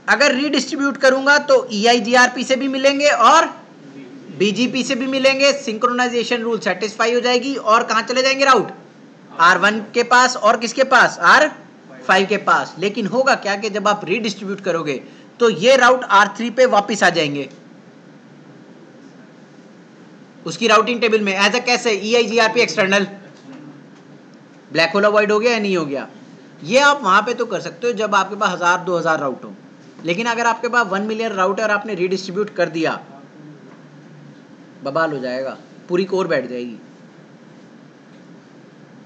अगर रिडिस्ट्रीब्यूट करूंगा तो EIGRP से भी मिलेंगे और BGP से भी मिलेंगे, सिंक्रोनाइजेशन रूल सेटिस्फाई हो जाएगी, और कहां चले जाएंगे राउट? R1 के पास और किसके पास? R5 के पास। लेकिन होगा क्या कि जब आप रिडिस्ट्रीब्यूट करोगे तो ये राउट R3 पे वापस आ जाएंगे उसकी राउटिंग टेबल में एज अ कैसे? EIGRP external. Black hole avoid हो गया या नहीं हो गया? ये आप वहां पे तो कर सकते हो जब आपके पास 1000-2000 राउट हो, लेकिन अगर आपके पास 1 मिलियन राउट है और आपने रिडिस्ट्रीब्यूट कर दिया, बवाल हो जाएगा, पूरी कोर बैठ जाएगी,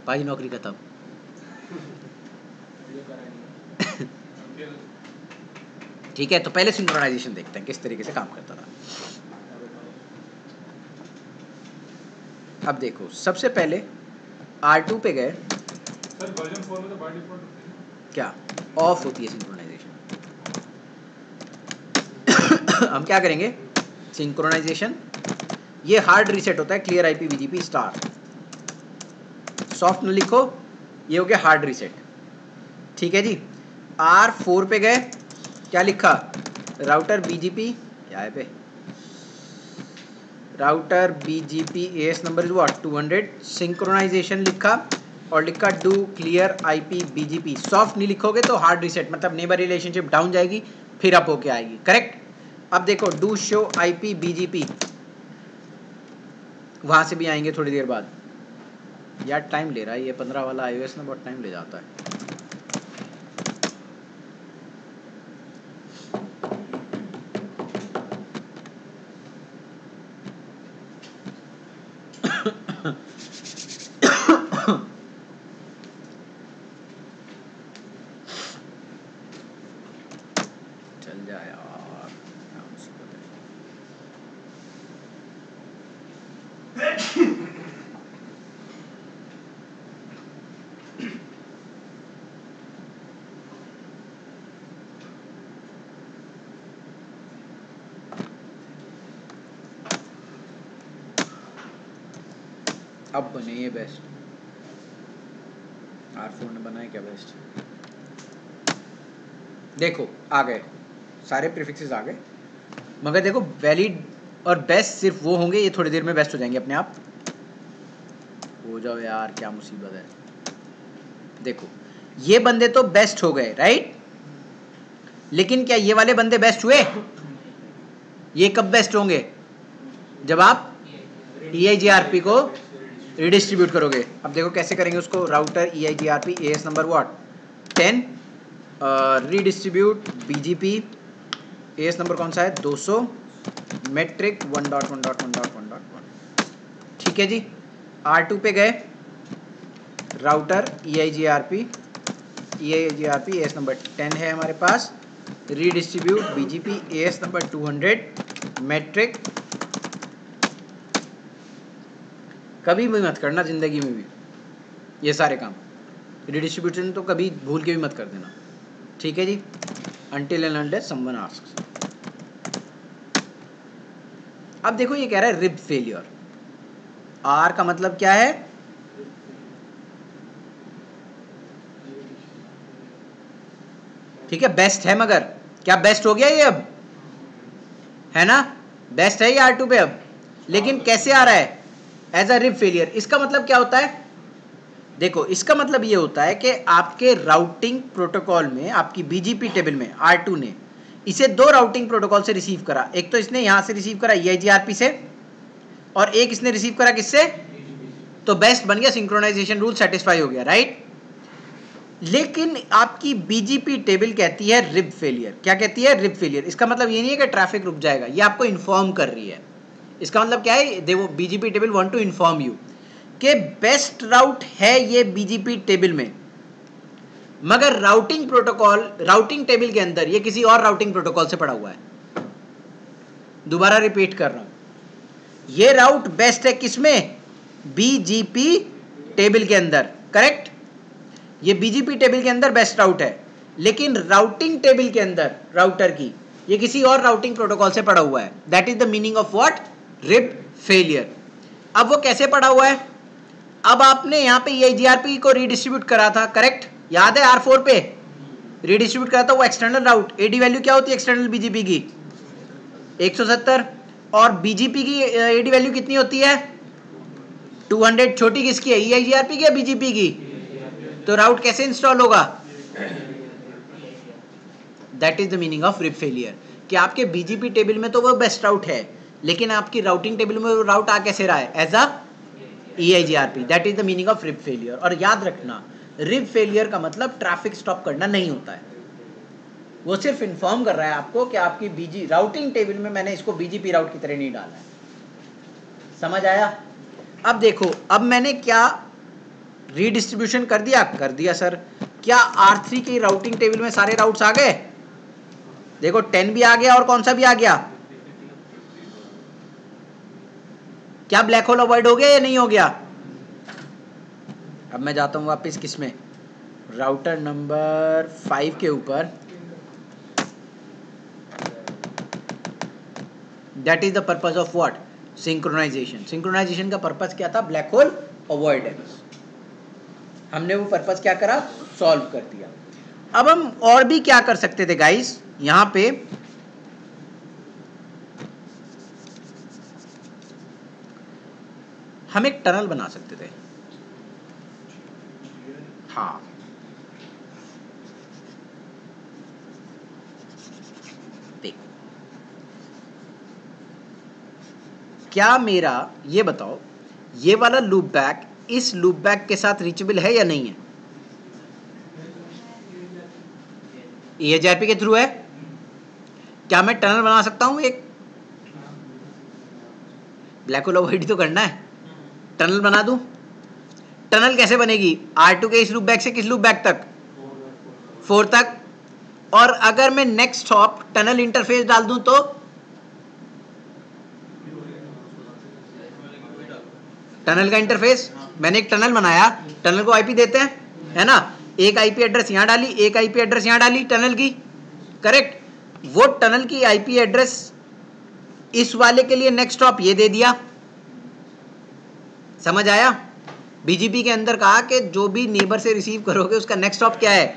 भाई नौकरी खत्म। ठीक है, तो पहले सिंक्रोनाइजेशन देखते हैं किस तरीके से काम करता था। अब देखो, सबसे पहले R2 पे गए, सर वर्जन 4 में तो बाय डिफॉल्ट होती है क्या ऑफ होती है सिंक्रोनाइजेशन। हम क्या करेंगे? सिंक्रोनाइजेशन, ये हार्ड रीसेट होता है, clear IP BGP star, soft न लिखो, ये हो गया हार्ड रीसेट, ठीक है जी। R4 पे गए, क्या लिखा? राउटर BGP, क्या है पे? Router BGP AS number is what? 200। Synchronization लिखा और लिखा do clear IP BGP। Soft नहीं लिखोगे तो हार्ड रीसेट, मतलब नेबर रिलेशनशिप डाउन जाएगी फिर अप होके आएगी, करेक्ट? अब देखो डू शो IP BGP, वहां से भी आएंगे थोड़ी देर बाद। यार टाइम ले रहा है ये 15 वाला iOS ना, बहुत टाइम ले जाता है। चल जा यार, क्या मुसीबत है। अब बने ये बेस्ट, R4 ने बनाए क्या बेस्ट? देखो आ गए सारे प्रीफिक्सेस आ गए, मगर देखो वैलिड और बेस्ट सिर्फ वो होंगे, ये थोड़ी देर में बेस्ट हो जाएंगे अपने आप। हो जाओ यार, क्या मुसीबत है। देखो ये बंदे तो बेस्ट हो गए, राइट? लेकिन क्या ये वाले बंदे बेस्ट हुए? ये कब बेस्ट होंगे? जब आप EIGRP को रिडिस्ट्रीब्यूट करोगे। अब देखो कैसे करेंगे उसको, router EIGRP AS number what 10, redistribute BGP AS number कौन सा है 200, मेट्रिक 1.1.1.1.1। ठीक है जी। R2 पे गए, राउटर EIGRP AS नंबर 10 है हमारे पास, redistribute BGP AS number 200, metric. कभी भी मत करना जिंदगी में भी ये सारे काम, रिडिस्ट्रीब्यूशन तो कभी भूल के भी मत कर देना। ठीक है जी। until and unless someone asks। अब देखो ये कह रहा है रिब फेलियर। R का मतलब क्या है, ठीक है बेस्ट है, मगर क्या बेस्ट हो गया ये अब, है ना, बेस्ट है ये R2 पे अब, लेकिन कैसे आ रहा है एज अ रिब फेलियर। इसका मतलब क्या होता है, देखो इसका मतलब ये होता है कि आपके राउटिंग प्रोटोकॉल में, आपकी BGP टेबल में R2 ने इसे दो राउटिंग प्रोटोकॉल से रिसीव करा, एक तो इसने यहां से रिसीव करा EIGRP से, और एक इसने रिसीव करा किससे, तो बेस्ट बन गया, सिंक्रोनाइजेशन रूल सेटिस्फाई हो गया, राइट। लेकिन आपकी BGP टेबल कहती है रिब फेलियर। क्या कहती है, रिब फेलियर। इसका मतलब ये नहीं है कि ट्रैफिक रुक जाएगा, ये आपको इन्फॉर्म कर रही है। इसका मतलब क्या है, देखो BGP table want to inform you कि बेस्ट राउट है ये BGP टेबल में, मगर राउटिंग प्रोटोकॉल, राउटिंग टेबल के अंदर ये किसी और राउटिंग प्रोटोकॉल से पड़ा हुआ है। दोबारा रिपीट कर रहा हूं, ये राउट बेस्ट है किसमें, BGP टेबल के अंदर, करेक्ट। ये BGP टेबल के अंदर बेस्ट राउट है, लेकिन राउटिंग टेबल के अंदर राउटर की ये किसी और राउटिंग प्रोटोकॉल से पड़ा हुआ है। That is the meaning of what, rib failure. अब वो कैसे पड़ा हुआ है, अब आपने यहाँ पे EIGRP को रिडिस्ट्रीब्यूट करा था, करेक्ट, याद है R4 पे रिडिस्ट्रीब्यूट करा था वो एक्सटर्नल राउट। AD वैल्यू क्या होती है एक्सटर्नल BGP की 170, और BGP की AD वैल्यू कितनी होती है 200। छोटी किसकी है, EIGRP की या BGP की, तो राउट कैसे इंस्टॉल होगा, that is the meaning of RIB failure, कि आपके BGP टेबल में तो वो बेस्ट राउट है, लेकिन आपकी राउटिंग टेबल में वो राउट आ कैसे रहा है, as a EIGRP। That is the meaning of RIB failure. और याद रखना, रिब फेलियर का मतलब ट्रैफिक स्टॉप करना नहीं होता है, वो सिर्फ इन्फॉर्म कर रहा है आपको कि आपकी राउटिंग टेबल में मैंने इसको BGP राउट की तरह नहीं डाला है। समझ आया। अब देखो, अब मैंने क्या रीडिस्ट्रीब्यूशन कर दिया सर। क्या R3 की राउटिंग टेबल में सारे राउट्स आ गए, देखो 10 भी आ गया और कौन सा भी आ गया, क्या ब्लैक होल अवॉइड हो गया या नहीं हो गया। अब मैं जाता हूं वापस किसमें, राउटर नंबर 5 के ऊपर। That is the purpose of what, synchronization. Synchronization का पर्पस क्या था, ब्लैक होल अवॉइडेंस। हमने वो पर्पस क्या करा, सॉल्व कर दिया। अब हम और भी क्या कर सकते थे गाइस, यहां पे हम एक टनल बना सकते थे। हाँ, देखो क्या मेरा, ये बताओ, ये वाला लूप बैक इस लूप बैक के साथ रीचेबल है या नहीं है, EIGRP के थ्रू है। क्या मैं टनल बना सकता हूं एक, ब्लैक होल अवॉइड तो करना है, टनल बना दूं। टनल कैसे बनेगी, R2 के इस लूप बैक से किस लूप बैक तक, 4 तक। और अगर मैं नेक्स्ट हॉप टनल इंटरफेस डाल दूं तो टनल का इंटरफेस, मैंने एक टनल बनाया, टनल को IP देते हैं, है ना, एक IP एड्रेस यहां डाली, एक IP एड्रेस यहां डाली टनल की, करेक्ट। वो टनल की IP एड्रेस इस वाले के लिए नेक्स्ट हॉप ये दे दिया। समझ आया। BGP के अंदर कहा कि जो भी नेबर से रिसीव करोगे उसका नेक्स्ट हॉप क्या है,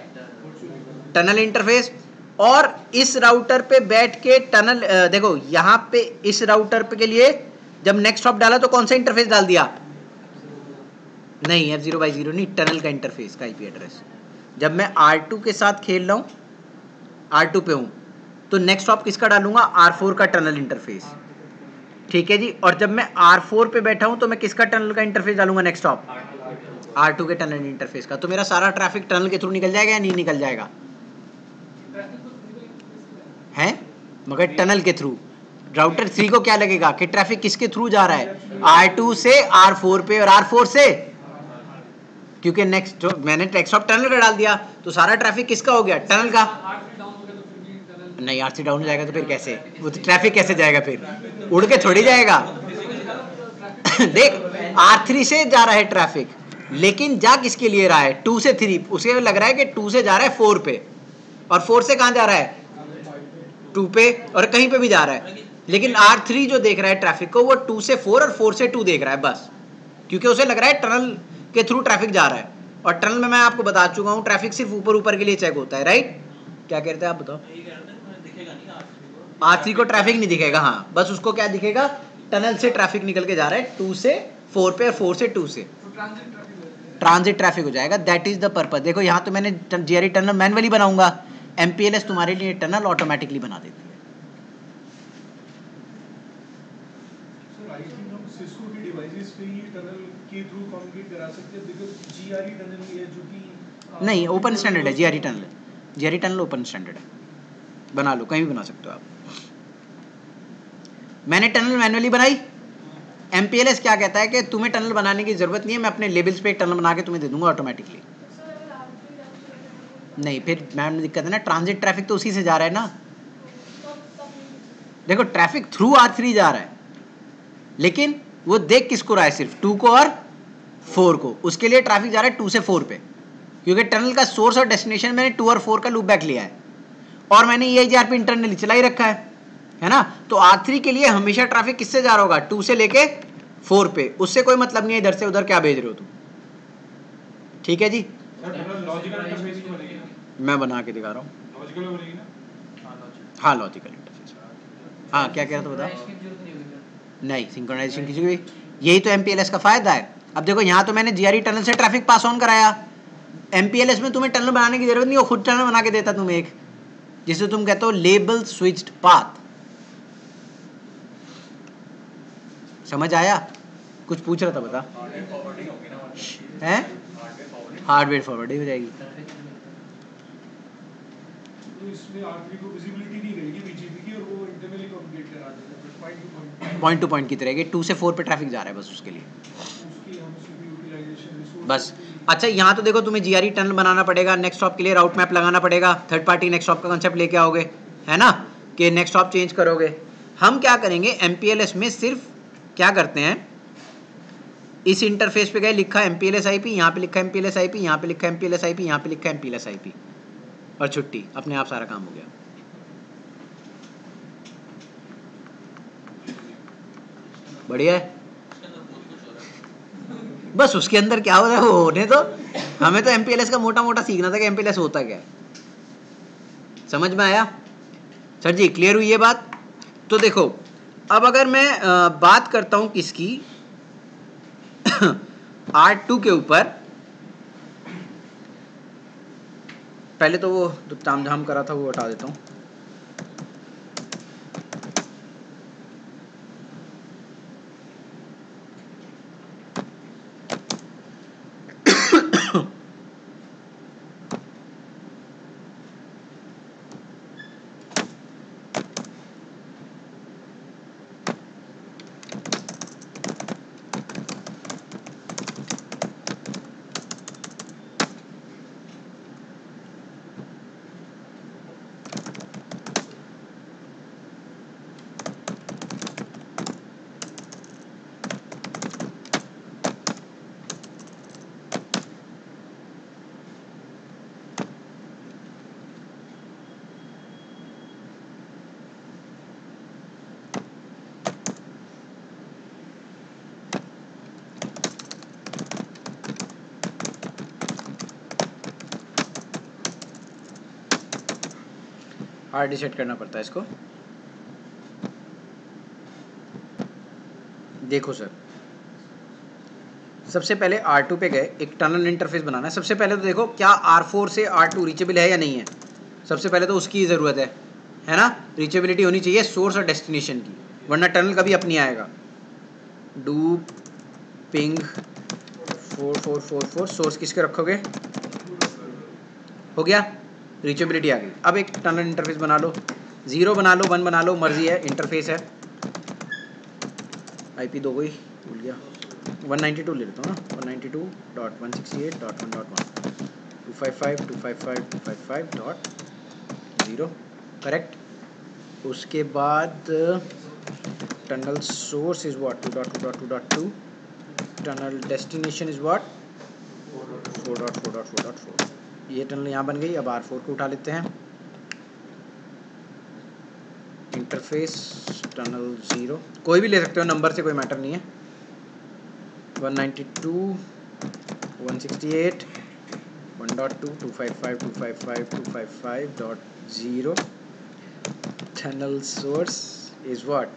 टनल इंटरफेस। और इस राउटर पे बैठ के टनल, देखो यहां पे इस राउटर पे के लिए जब नेक्स्ट हॉप डाला तो कौन सा इंटरफेस डाल दिया, नहीं F0/0 नहीं, टनल का इंटरफेस का IP एड्रेस। जब मैं R2 के साथ खेल रहा हूं, R2 पे हूं, तो नेक्स्ट हॉप किसका डालूंगा, R4 का टनल इंटरफेस। ठीक है जी। और जब मैं R4 पे बैठा हूं तो मैं किसका टनल का इंटरफेस डालूंगा नेक्स्ट स्टॉप? R2 के टनल इंटरफेस का। तो मेरा सारा ट्रैफिक टनल के थ्रू निकल जाएगा या नहीं निकल जाएगा? है, मगर टनल के थ्रू। राउटर 3 को क्या लगेगा कि ट्रैफिक किसके थ्रू जा रहा है? R2 से R4 पे और R4 से, क्योंकि नेक्स्ट जो मैंने नेक्स्ट स्टॉप टनल का डाल दिया तो सारा ट्रैफिक किसका हो गया? टनल का। नहीं, R3 डाउन हो जाएगा तो फिर कैसे? वो तो ट्रैफिक कैसे जाएगा फिर? उड़ के थोड़ी जाएगा। देख, R3 से जा रहा है ट्रैफिक, लेकिन जा किसके लिए रहा है? 2 से 3। उसे लग रहा है कि 2 से जा रहा है 4 पे, और 4 से कहां जा रहा है? 2 पे, और कहीं पे भी जा रहा है। लेकिन R3 जो देख रहा है ट्रैफिक को, वो 2 से 4 और 4 से 2 देख रहा है बस, क्योंकि उसे लग रहा है टनल के थ्रू ट्रैफिक जा रहा है। और टनल में मैं आपको बता चुका हूं ट्रैफिक सिर्फ ऊपर ऊपर के लिए चेक होता है, राइट? क्या कहते हैं आप बताओ? R3 को ट्रैफिक नहीं दिखेगा। हाँ, बस उसको क्या दिखेगा? टनल से ट्रैफिक निकल के जा रहा है 2 से 4 पे और 4 से 2 से ट्रांजिट ट्रैफिक हो जाएगा। That is the purpose. देखो यहाँ तो मैंने GRE टनल मैनुअली बनाऊंगा, MPLS तुम्हारे लिए टनल ऑटोमेटिकली बना देती है। सर आई थिंक हम सिस्को की डिवाइसेस पे ही टनल के थ्रू कम्युनिकेट करा सकते हैं, बिकॉज़ GRE टनल है जो कि नहीं, ओपन स्टैंडर्ड है GRE tunnel. GRE tunnel open standard है, बना लो, कहीं भी बना सकते हो आप। मैंने टनल मैनुअली बनाई। MPLS क्या कहता है कि तुम्हें टनल बनाने की जरूरत नहीं है, मैं अपने लेबल्स पे एक टनल बना के तुम्हें दे दूंगा ऑटोमेटिकली। नहीं, फिर मैम दिक्कत है ना, ट्रांजिट ट्रैफिक तो उसी से जा रहा है ना। देखो, ट्रैफिक थ्रू R3 जा रहा है, लेकिन वो देख किसको रहा है? सिर्फ 2 को और 4 को। उसके लिए ट्रैफिक जा रहा है 2 से 4 पे, क्योंकि टनल का सोर्स और डेस्टिनेशन मैंने 2 और 4 का लूप बैक लिया है, और मैंने EIGRP इंटरनली चला ही रखा है ना। तो R3 के लिए हमेशा ट्रैफिक किससे जा रहा होगा? 2 से लेके 4 पे। उससे कोई मतलब नहीं है इधर से उधर क्या भेज रहे हो तुम। ठीक है जी, लॉजिकल इंटरफेस ही बनेगी ना? मैं बना के दिखा रहा हूँ। लॉजिकल बनेगी ना? हाँ, लॉजिकल इंटरफेस। हाँ, क्या कह रहा था बताओ? नहीं, सिंक्रोनाइजेशन किसी भी, यही तो MPLS का फायदा है। अब देखो, यहाँ तो मैंने GRE टनल से ट्रैफिक पास ऑन कराया। MPLS में तुम्हें टनल बनाने की जरूरत नहीं, वो खुद टनल बना के देता तुम्हें एक, जिसे तुम कहते हो लेबल स्विच्ड पाथ। समझ आया? कुछ पूछ रहा था, बता। हैं? हार्डवेयर फॉरवर्डिंग हो जाएगी। तो इसमें R3 को विजिबिलिटी नहीं रहेगी BGP की, और वो इंटरनली कम्युनिकेट करा देगा point two point. Point two point की तरह 2 से 4 पे ट्रैफिक जा रहा है बस, उसके लिए उसकी हम CPU यूटिलाइजेशन रिसोर्स बस। अच्छा, यहाँ तो देखो तुम्हें GRE टनल बनाना पड़ेगा, नेक्स्ट स्टॉप के लिए राउट मैप लगाना पड़ेगा, थर्ड पार्टी नेक्स्ट स्टॉप का कंसेप्ट लेके आओगे, है ना, कि नेक्स्ट स्टॉप चेंज करोगे। हम क्या करेंगे, MPLS में सिर्फ क्या करते हैं, इस इंटरफेस पे गए, लिखा MPLS IP, यहाँ पे लिखा MPLS IP, यहाँ पे लिखा MPLS IP, यहाँ पे लिखा MPLS IP, और छुट्टी, अपने आप सारा काम हो गया। बढ़िया है। बस उसके अंदर क्या हो रहा है वो होने दो। हमें तो MPLS का मोटा मोटा सीखना था कि MPLS होता क्या है। समझ में आया सर जी? क्लियर हुई ये बात? तो देखो, अब अगर मैं बात करता हूं किसकी, R2 के ऊपर, पहले तो वो जो तामझाम करा था वो हटा देता हूं। हार्ड रीसेट करना पड़ता है इसको। देखो सर, सबसे पहले R2 पे गए, एक टनल इंटरफेस बनाना है। सबसे पहले तो देखो क्या R4 से R2 रीचेबल है या नहीं है। सबसे पहले तो उसकी ज़रूरत है ना, रीचेबिलिटी होनी चाहिए सोर्स और डेस्टिनेशन की। वरना टनल कभी अपनी आएगा। डू पिंग 4444 सोर्स किसके रखोगे? हो गया, रीचेबिलिटी आ गई। अब एक टनल इंटरफेस बना लो, 0 बना लो, 1 बना लो, मर्जी है, इंटरफेस है। IP दो गई, भूल गया, 192 ले लेता हूँ ना, 192.168.1.1 255.255.255.0 करेक्ट। उसके बाद tunnel source is what 2.2.2.2, tunnel destination is what 4.4.4.4। ये टनल यहाँ बन गई। अब R4 को उठा लेते हैं, इंटरफेस टनल 0 कोई भी ले सकते हो, नंबर से कोई मैटर नहीं है। 192.168 1.2 255.255.255.0 tunnel source is what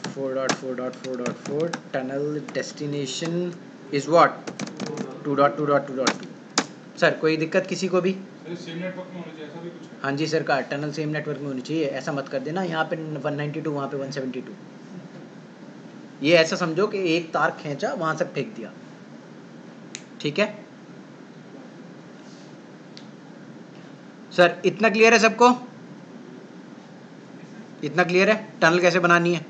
4.4.4.4, tunnel destination is what 2.2.2.2। Sir कोई दिक्कत किसी को भी? सेम नेटवर्क में होना चाहिए, ऐसा भी कुछ है? हाँ जी सरकार, टनल सेम नेटवर्क में होनी चाहिए। ऐसा मत कर देना यहाँ पे 192 वहाँ पे 172। ये ऐसा समझो कि एक तार खींचा वहां से फेंक दिया, ठीक है सर? इतना क्लियर है सबको? इतना क्लियर है टनल कैसे बनानी है?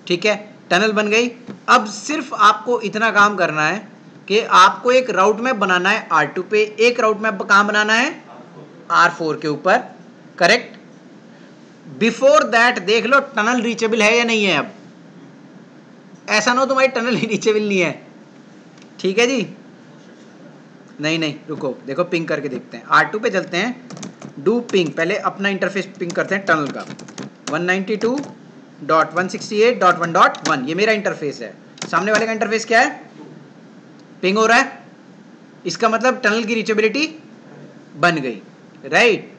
ठीक है, टनल बन गई। अब सिर्फ आपको इतना काम करना है कि आपको एक राउट मैप बनाना है R2 पे, एक राउट मैप कहाँ बनाना है? R4 के ऊपर, करेक्ट। बिफोर दैट देख लो टनल रीचेबल है या नहीं है। अब ऐसा ना हो तुम्हारी टनल रीचेबल नहीं है, ठीक है जी? नहीं नहीं रुको, देखो पिंग करके देखते हैं। R2 पे चलते हैं, डू पिंग, पहले अपना इंटरफेस पिंग करते हैं टनल का। 192.168.1.1 ये मेरा इंटरफेस है, सामने वाले का इंटरफेस क्या है? पिंग हो रहा है, इसका मतलब टनल की रीचेबिलिटी बन गई, राइट।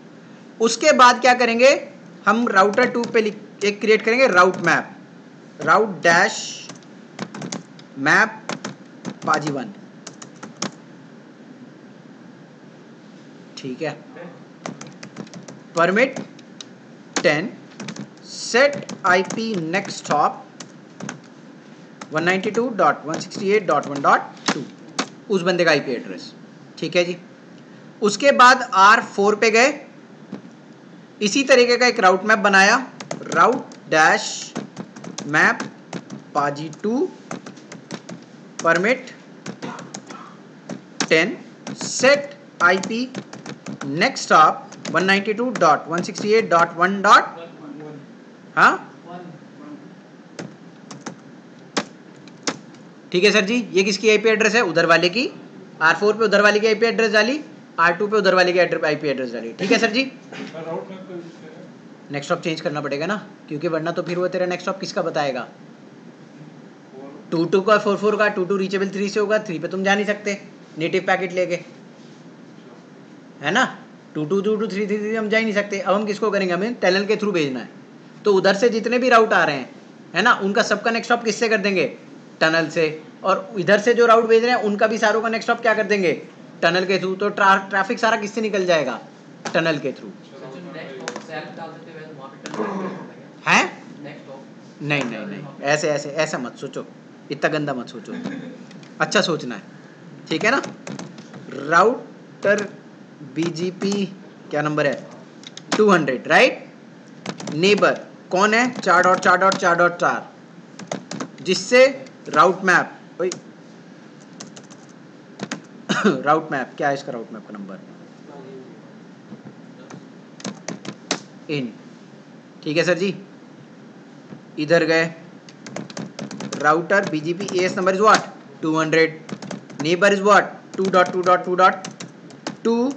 उसके बाद क्या करेंगे हम? राउटर 2 पे एक क्रिएट करेंगे राउट मैप, राउट डैश मैप पाजी 1, ठीक है। Permit 10 set IP next hop 192.168.1.2 उस बंदे का IP एड्रेस, ठीक है जी। उसके बाद R4 पे गए, इसी तरीके का एक राउट मैप बनाया, राउट डैश मैप पाजी 2 permit 10 set IP next hop 192.168.1. हाँ ठीक है सर जी। ये किसकी IP एड्रेस है? उधर वाले की। R4 पे उधर वाले की IP एड्रेस डाली, R2 पे उधर वाले की IP एड्रेस डाली, ठीक है सर जी। नेक्स्ट हॉप चेंज करना पड़ेगा ना, क्योंकि वरना तो फिर वो तेरा नेक्स्ट हॉप किसका बताएगा? 22 का 44 का, 22 रीचेबल 3 से होगा, 3 पे तुम जा नहीं सकते नेटिव पैकेट लेके, है ना। 2222 हम जा ही नहीं सकते। अब हम किसको करेंगे? हमें टनल के थ्रू भेजना है, तो उधर से जितने भी राउट आ रहे हैं, है ना, उनका सबका नेक्स्ट हॉप किससे कर देंगे? टनल से। और इधर से जो राउट भेज रहे हैं उनका भी सारों का नेक्स्ट हॉप क्या कर देंगे? टनल के थ्रू। तो ट्रैफिक सारा किससे निकल जाएगा? टनल के थ्रू। हैं? नहीं नहीं नहीं, ऐसे ऐसे ऐसा मत सोचो, इतना गंदा मत सोचो, अच्छा सोचना है, ठीक है ना। राउटर BGP क्या नंबर है? 200, राइट। नेबर कौन है? 4.4.4.4, जिससे राउट मैप, राउट मैप क्या है इसका? राउट मैप का नंबर इन, ठीक है सर जी। इधर गए, router BGP AS number is what 200, neighbour is what 2.2.2.2,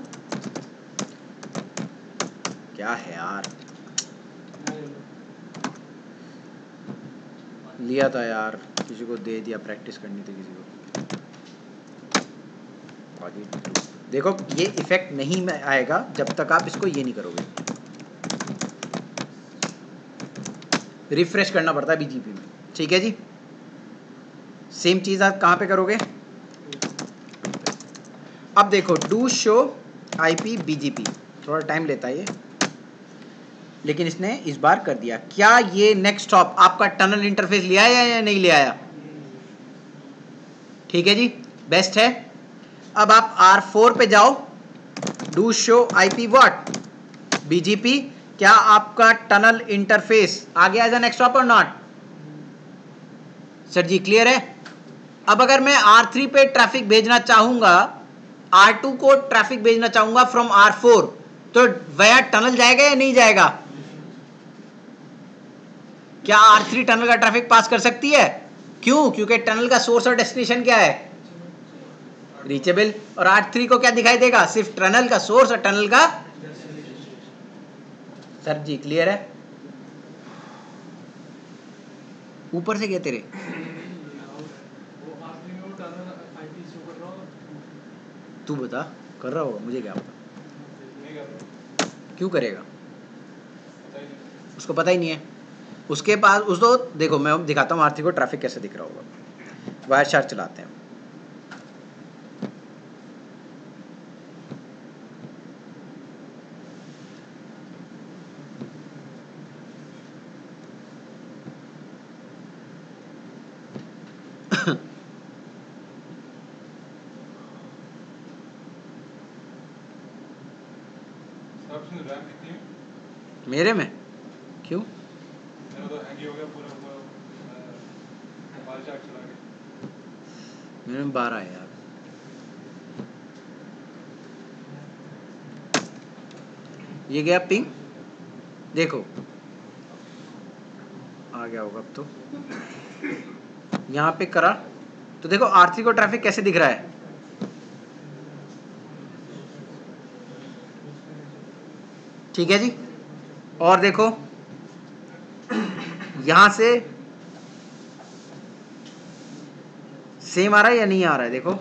क्या है यार, लिया था यार, किसी को दे दिया, प्रैक्टिस करनी थी किसी को। देखो ये इफेक्ट नहीं आएगा जब तक आप इसको ये नहीं करोगे, रिफ्रेश करना पड़ता है BGP में, ठीक है जी। सेम चीज आप कहाँ पे करोगे? अब देखो डू शो IP BGP, थोड़ा टाइम लेता है ये। लेकिन इसने इस बार कर दिया। क्या ये नेक्स्ट स्टॉप आपका टनल इंटरफेस ले आया या नहीं ले आया? ठीक है जी, बेस्ट है। अब आप R4 पे जाओ, do show IP what BGP, क्या आपका टनल इंटरफेस आ गया एज अ नेक्स्ट स्टॉप और नॉट? सर जी क्लियर है। अब अगर मैं R3 पे ट्रैफिक भेजना चाहूंगा, R2 को ट्रैफिक भेजना चाहूंगा फ्रॉम R4, तो वया टनल जाएगा या नहीं जाएगा? क्या R3 टनल का ट्रैफिक पास कर सकती है? क्यों? क्योंकि टनल का सोर्स और डेस्टिनेशन क्या है? रीचेबल। और R3 को क्या दिखाई देगा? सिर्फ टनल का सोर्स और टनल का। सर जी क्लियर है। ऊपर से क्या तेरे तू बता, कर रहा होगा, मुझे क्या पता। क्यों करेगा? उसको पता ही नहीं है। उसके पास उसको देखो, मैं दिखाता हूँ R3 को ट्रैफिक कैसे दिख रहा होगा। वायर शार्ट चलाते हैं। मेरे में क्यों? मेरे में 12 है यार। ये गया पिंग, देखो आ गया होगा अब तो। यहाँ पे करा तो देखो R3 को ट्रैफिक कैसे दिख रहा है। ठीक है जी। और देखो यहां से सेम आ रहा है या नहीं आ रहा है? देखो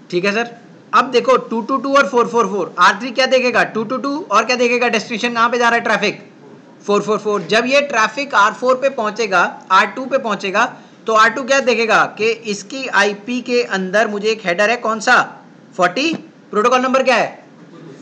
ठीक है सर। अब देखो 222 और 444, R3 क्या देखेगा? 222 और क्या देखेगा? डेस्टिनेशन कहां पे जा रहा है ट्रैफिक? 444। जब ये ट्रैफिक R4 पे पहुंचेगा, R2 पे पहुंचेगा, तो R2 क्या देखेगा कि इसकी IP के अंदर मुझे एक हेडर है, कौन सा? 40। प्रोटोकॉल नंबर क्या है?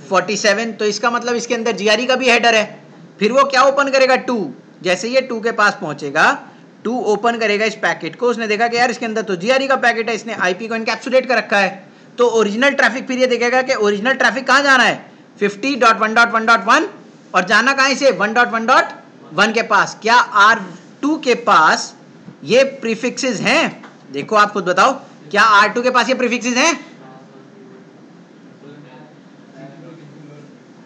47। तो इसका मतलब इसके अंदर GRE का भी हेडर है। फिर वो क्या ओपन करेगा? 2। जैसे ये 2 के पास पहुंचेगा, 2 ओपन करेगा इस पैकेट को। उसने देखा कि यार इसके अंदर तो GRE का पैकेट है, इसने IP को इनकैप्सुलेट कर रखा है। तो ओरिजिनल ट्रैफिक फिर ये देखेगा कि ओरिजिनल ट्रैफिक कहां जाना है? 50.1.1.1 और जाना कहां से? 1.1.1 के पास। क्या R2 के पास ये प्रीफिक्सेस हैं? देखो आप खुद बताओ, क्या R2 के पास ये प्रीफिक्सेस हैं?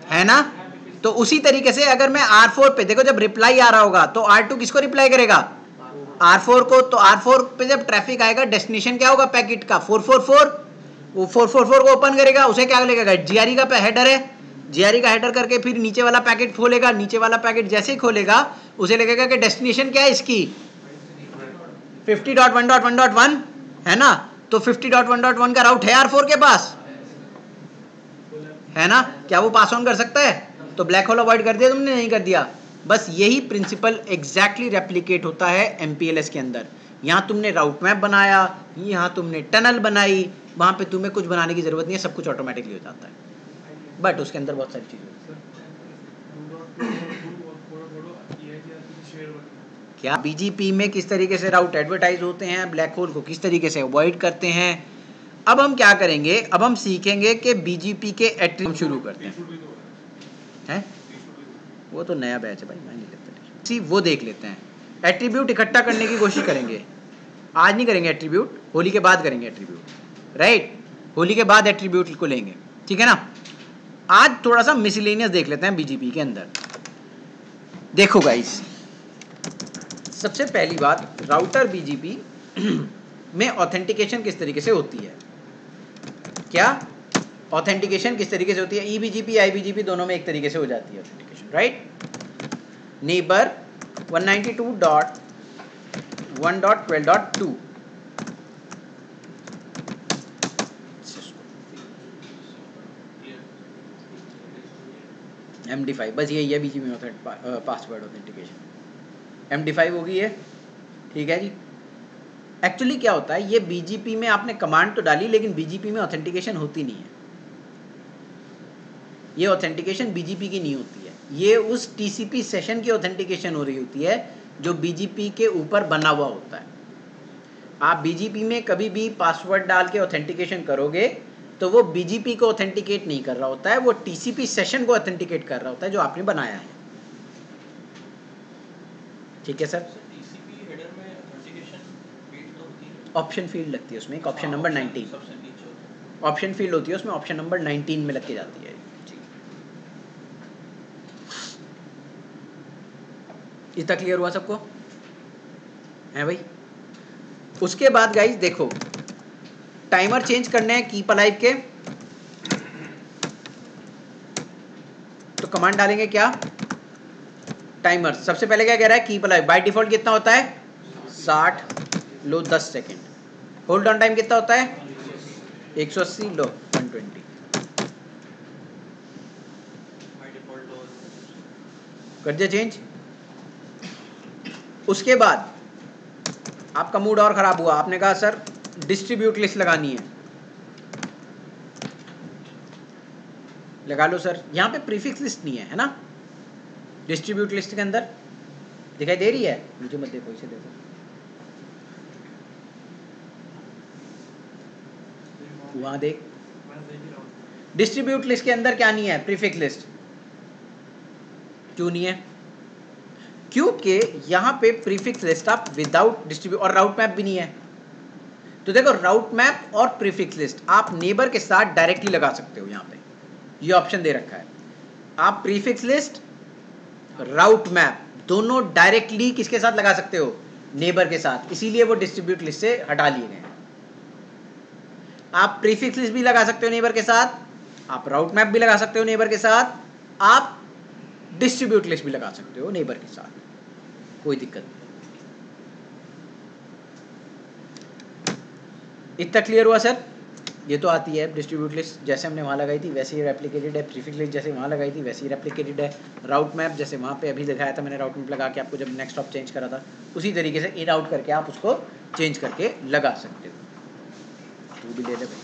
है ना? तो उसी तरीके से अगर मैं R4 पे देखो, जब रिप्लाई आ रहा होगा तो R2 किसको रिप्लाई करेगा? R4 को। तो R4 पे जब ट्रैफिक आएगा, डेस्टिनेशन क्या होगा पैकेट का? 444। वो 444 को ओपन करेगा, उसे क्या लगेगा? GRE का हेडर है। GRE का हेडर करके फिर नीचे वाला पैकेट खोलेगा। नीचे वाला पैकेट जैसे ही खोलेगा, उसे लगेगा कि डेस्टिनेशन क्या है इसकी? 50.1.1.1 है ना? तो 50.1.1 का राउट है R4 के पास, है ना? क्या वो पास ऑन कर सकता है? तो ब्लैक होल अवॉइड कर दिया तुमने? नहीं कर दिया। बस यही प्रिंसिपल एग्जैक्टली रेप्लिकेट होता है MPLS के अंदर। यहाँ तुमने राउट मैप बनाया, यहाँ तुमने टनल बनाई, वहाँ पे तुम्हें कुछ बनाने की जरूरत नहीं है, सब कुछ ऑटोमेटिकली हो जाता है। बट उसके अंदर बहुत सारी चीजें क्या BGP में किस तरीके से राउट एडवर्टाइज होते हैं, ब्लैक होल को किस तरीके से अवॉइड करते हैं। अब हम क्या करेंगे? अब हम सीखेंगे कि BGP के एट्रीब्यूट शुरू करते हैं। वो तो नया बैच है भाई, मैं नहीं लेता। वो देख लेते हैं। एट्रीब्यूट इकट्ठा करने की कोशिश करेंगे। आज नहीं करेंगे एट्रीब्यूट, होली के बाद करेंगे एट्रीब्यूट। राइट, होली के बाद एट्रीब्यूट को लेंगे, ठीक है ना? आज थोड़ा सा मिसलेनियस देख लेते हैं BGP के अंदर। देखो गाइस, सबसे पहली बात, राउटर BGP में ऑथेंटिकेशन किस तरीके से होती है? क्या ऑथेंटिकेशन किस तरीके से होती है? eBGP IBGP दोनों में एक तरीके से हो जाती है ऑथेंटिकेशन, राइट? नेबर 192.1.12.2 MD5, बस यही है BGP में पासवर्ड ऑथेंटिकेशन। MD5 होगी ये, ठीक है जी। एक्चुअली क्या होता है, ये BGP में आपने कमांड तो डाली, लेकिन BGP में ऑथेंटिकेशन होती नहीं है। ये ऑथेंटिकेशन बीजीपी की नहीं होती है, ये उस टीसीपी सेशन की ऑथेंटिकेशन हो रही होती है जो बीजीपी के ऊपर बना हुआ होता है। आप बीजीपी में कभी भी पासवर्ड डाल के ऑथेंटिकेशन करोगे तो वो बीजीपी को ऑथेंटिकेट नहीं कर रहा होता है, वो टीसीपी सेशन को ऑथेंटिकेट कर रहा होता है जो आपने बनाया है। ठीक है सर। टीसीपी हेडर में ऑथेंटिकेशन फील्ड तो होती है, ऑप्शन फील्ड लगती है उसमें, एक ऑप्शन नंबर 19 सबसे नीचे होता ऑप्शन फील्ड होती है उसमें, ऑप्शन नंबर 19 में लग के जाती है। इतना क्लियर हुआ सबको है भाई? उसके बाद गाइस देखो, टाइमर चेंज करने हैं कीप अलाइव के, तो कमांड डालेंगे क्या, टाइमर। सबसे पहले क्या कह रहा है, कीप अलाइव। बाय डिफॉल्ट कितना होता है 60, लो 10 सेकेंड। होल्ड ऑन टाइम कितना होता है 180, लो 120। बाय डिफॉल्ट तो कर दिया चेंज। उसके बाद आपका मूड और खराब हुआ, आपने कहा सर डिस्ट्रीब्यूट लिस्ट लगानी है, लगा लो सर। यहाँ पे प्रीफिक्स लिस्ट नहीं है ना डिस्ट्रीब्यूट लिस्ट के अंदर, दिखाई दे रही है? मुझे मत देखो, इसे देखो, वहां देख। डिस्ट्रीब्यूट लिस्ट के अंदर क्या नहीं है, प्रीफिक्स लिस्ट। क्यों नहीं है? क्योंकि यहाँ पे प्रीफिक्स लिस्ट आप विदाउट डिस्ट्रीब्यूट, और राउट मैप भी नहीं है। तो देखो राउट मैप और प्रीफिक्स लिस्ट आप नेबर के साथ डायरेक्टली लगा सकते हो। यहाँ पे ये ऑप्शन दे रखा है, आप प्रीफिक्स लिस्ट राउट मैप दोनों डायरेक्टली किसके साथ लगा सकते हो, नेबर के साथ। इसीलिए वो डिस्ट्रीब्यूट लिस्ट से हटा लिए गए हैं। आप प्रीफिक्स लिस्ट भी लगा सकते हो नेबर के साथ, आप राउट मैप भी लगा सकते हो नेबर के साथ, आप डिस्ट्रीब्यूट लिस्ट भी लगा सकते हो नेबर के साथ, कोई दिक्कत नहीं। इतना क्लियर हुआ सर? ये तो आती है डिस्ट्रीब्यूट लिस्ट, जैसे हमने वहाँ लगाई थी वैसे ही रेप्लिकेटेड है। प्रीफिक्स लिस्ट जैसे वहाँ लगाई थी वैसे ही रेप्लिकेटेड है। राउट मैप जैसे वहाँ पे अभी दिखाया था मैंने, राउट मैप लगा के आपको जब नेक्स्ट स्टॉप चेंज करा था, उसी तरीके से इन आउट करके आप उसको चेंज करके लगा सकते हो। तू भी ले ले भाई।